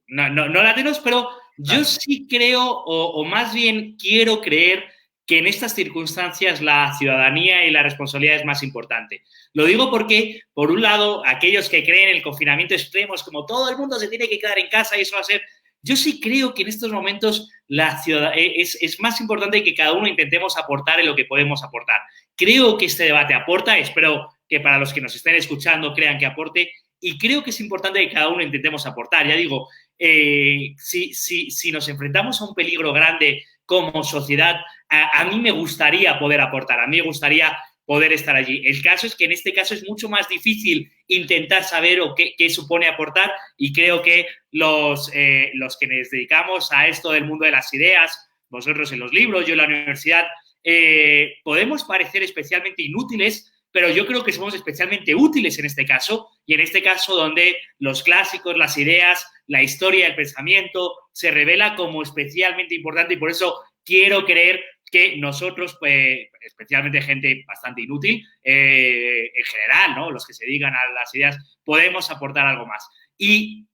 no la tenemos, pero yo sí creo, o más bien quiero creer, que en estas circunstancias la ciudadanía y la responsabilidad es más importante. Lo digo porque, por un lado, aquellos que creen en el confinamiento extremo es como todo el mundo se tiene que quedar en casa y eso va a ser... Yo sí creo que en estos momentos es más importante que cada uno intentemos aportar en lo que podemos aportar. Creo que este debate aporta, espero que para los que nos estén escuchando crean que aporte, y creo que es importante que cada uno intentemos aportar. Ya digo, si nos enfrentamos a un peligro grande como sociedad, a mí me gustaría poder aportar, a mí me gustaría poder estar allí. El caso es que en este caso es mucho más difícil intentar saber qué supone aportar, y creo que los que nos dedicamos a esto del mundo de las ideas, vosotros en los libros, yo en la universidad, podemos parecer especialmente inútiles, pero yo creo que somos especialmente útiles en este caso, y en este caso donde los clásicos, las ideas, la historia, el pensamiento se revela como especialmente importante, y por eso quiero creer que nosotros, especialmente gente bastante inútil, en general, ¿no? Los que se dedican a las ideas, podemos aportar algo más. Y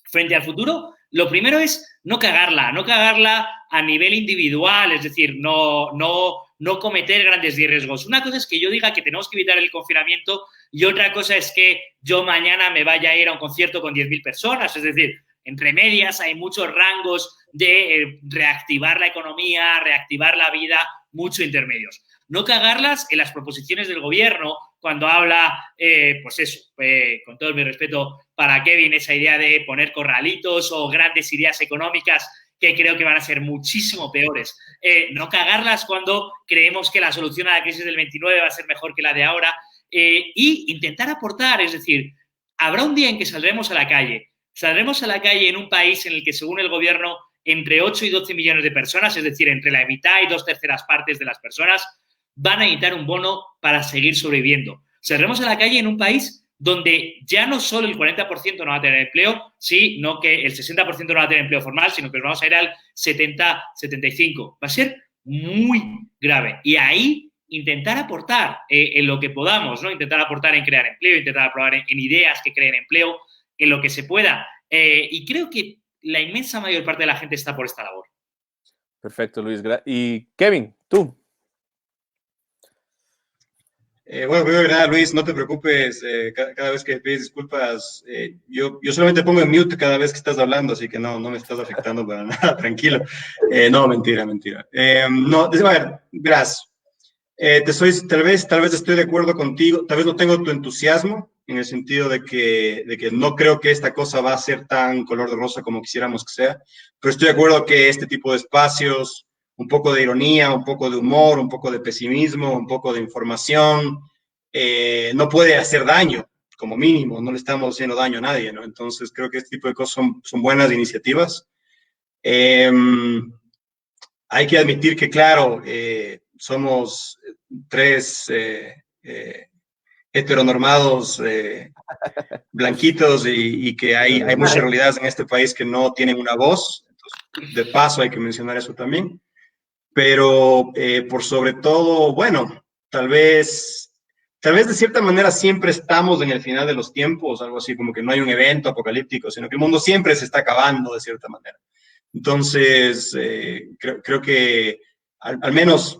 frente al futuro, lo primero es no cagarla a nivel individual, es decir, no cometer grandes riesgos. Una cosa es que yo diga que tenemos que evitar el confinamiento, y otra cosa es que yo mañana me vaya a ir a un concierto con 10.000 personas, es decir, entre medias hay muchos rangos de reactivar la economía, reactivar la vida, muchos intermedios. no cagarlas en las proposiciones del gobierno cuando habla, pues eso, con todo mi respeto para Kevin, esa idea de poner corralitos o grandes ideas económicas que creo que van a ser muchísimo peores. No cagarlas cuando creemos que la solución a la crisis del 29 va a ser mejor que la de ahora, y intentar aportar, es decir, habrá un día en que saldremos a la calle. Saldremos a la calle en un país en el que, según el gobierno, entre 8 y 12 millones de personas, es decir, entre la mitad y 2/3 partes de las personas, van a necesitar un bono para seguir sobreviviendo. Saldremos a la calle en un país donde ya no solo el 40% no va a tener empleo, sino que el 60% no va a tener empleo formal, sino que nos vamos a ir al 70-75%. Va a ser muy grave. Y ahí intentar aportar en lo que podamos, ¿no? Intentar aportar en crear empleo, intentar aportar en ideas que creen empleo, en lo que se pueda. Y creo que la inmensa mayor parte de la gente está por esta labor. Perfecto, Luis. Y Kevin, tú. Bueno, primero que nada, Luis, no te preocupes, cada vez que pides disculpas, yo solamente pongo en mute cada vez que estás hablando, así que no me estás afectando para nada, tranquilo. No, mentira. No, a ver, verás, tal vez estoy de acuerdo contigo, tal vez no tengo tu entusiasmo, en el sentido de que no creo que esta cosa va a ser tan color de rosa como quisiéramos que sea, pero estoy de acuerdo que este tipo de espacios, un poco de ironía, un poco de humor, un poco de pesimismo, un poco de información, no puede hacer daño, como mínimo, no le estamos haciendo daño a nadie, ¿no? Entonces creo que este tipo de cosas son buenas iniciativas. Hay que admitir que, claro, somos tres heteronormados, blanquitos, y que hay muchas realidades en este país que no tienen una voz. Entonces, de paso hay que mencionar eso también. Pero por sobre todo, bueno, tal vez de cierta manera siempre estamos en el final de los tiempos, algo así como que no hay un evento apocalíptico, sino que el mundo siempre se está acabando de cierta manera. Entonces, creo que al menos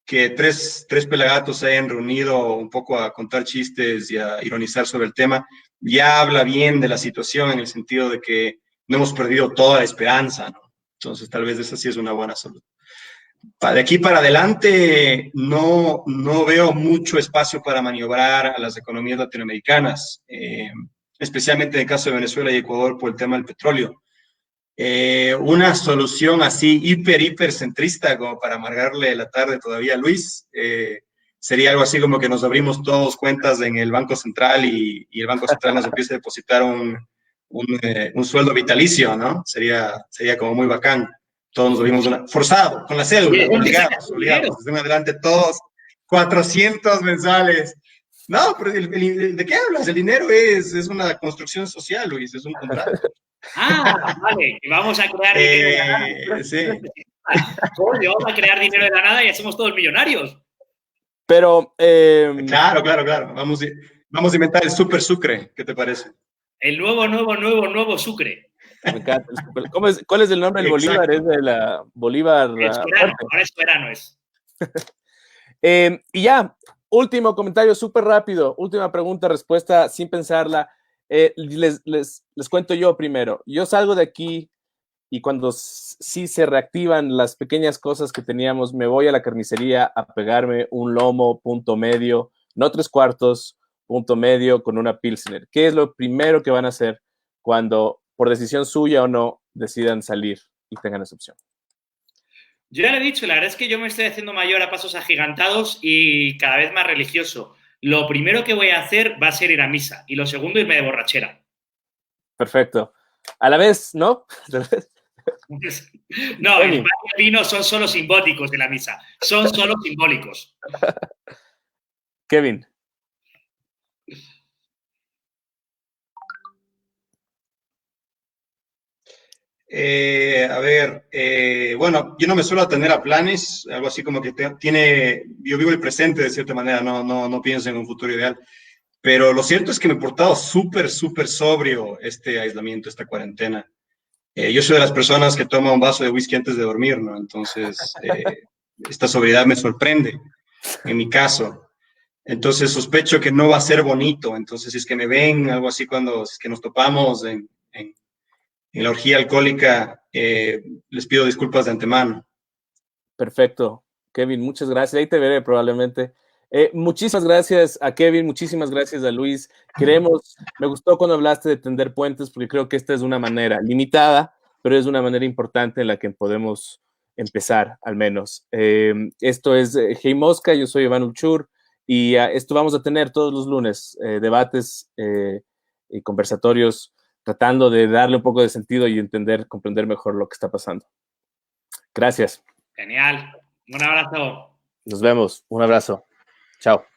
que tres pelagatos se hayan reunido un poco a contar chistes y a ironizar sobre el tema, ya habla bien de la situación en el sentido de que no hemos perdido toda la esperanza, ¿no? Entonces, tal vez esa sí es una buena salud. De aquí para adelante no veo mucho espacio para maniobrar a las economías latinoamericanas, especialmente en el caso de Venezuela y Ecuador por el tema del petróleo. Una solución así hiper centrista como para amargarle la tarde todavía a Luis, sería algo así como que nos abrimos todos cuentas en el Banco Central y el Banco Central nos empieza a depositar un sueldo vitalicio, ¿no? Sería como muy bacán. Todos nos vimos forzado, con la cédula, obligados. Desde en adelante todos, 400 mensuales. No, pero ¿de qué hablas? El dinero es una construcción social, Luis, es un contrato. Vale, vamos a crear dinero de la nada. Sí. Vamos a crear dinero de la nada y hacemos todos millonarios. Pero... Claro. Vamos a inventar el super sucre, ¿qué te parece? El nuevo sucre. Me encanta. ¿Cuál es el nombre del Bolívar? Es de la Bolívar. Ahora es verano. Y ya, último comentario súper rápido, última pregunta, respuesta sin pensarla. Les cuento yo primero. Yo salgo de aquí y cuando sí se reactivan las pequeñas cosas que teníamos, me voy a la carnicería a pegarme un lomo punto medio, no 3/4, punto medio con una Pilsner. ¿Qué es lo primero que van a hacer cuando, por decisión suya o no, decidan salir y tengan esa opción? Yo ya lo he dicho, la verdad es que yo me estoy haciendo mayor a pasos agigantados y cada vez más religioso. Lo primero que voy a hacer va a ser ir a misa y lo segundo irme de borrachera. Perfecto. A la vez, ¿no? No, el pan y el vino son solo simbólicos de la misa. Son solo simbólicos. Kevin. A ver, bueno, yo no me suelo atender a planes, algo así como que yo vivo el presente de cierta manera, no pienso en un futuro ideal, pero lo cierto es que me he portado súper sobrio este aislamiento, esta cuarentena. Yo soy de las personas que toma un vaso de whisky antes de dormir, ¿no? Entonces, esta sobriedad me sorprende, en mi caso. Entonces, sospecho que no va a ser bonito. Entonces, si es que me ven, algo así, si es que nos topamos en la orgía alcohólica, les pido disculpas de antemano. Perfecto. Kevin, muchas gracias. Ahí te veré probablemente. Muchísimas gracias a Kevin, muchísimas gracias a Luis. Me gustó cuando hablaste de tender puentes, porque creo que esta es una manera limitada, pero es una manera importante en la que podemos empezar, al menos. Esto es Hey Mosca, yo soy Iván Uchur, y esto vamos a tener todos los lunes, debates y conversatorios, tratando de darle un poco de sentido y comprender mejor lo que está pasando. Gracias. Genial. Un abrazo. Nos vemos. Un abrazo. Chao.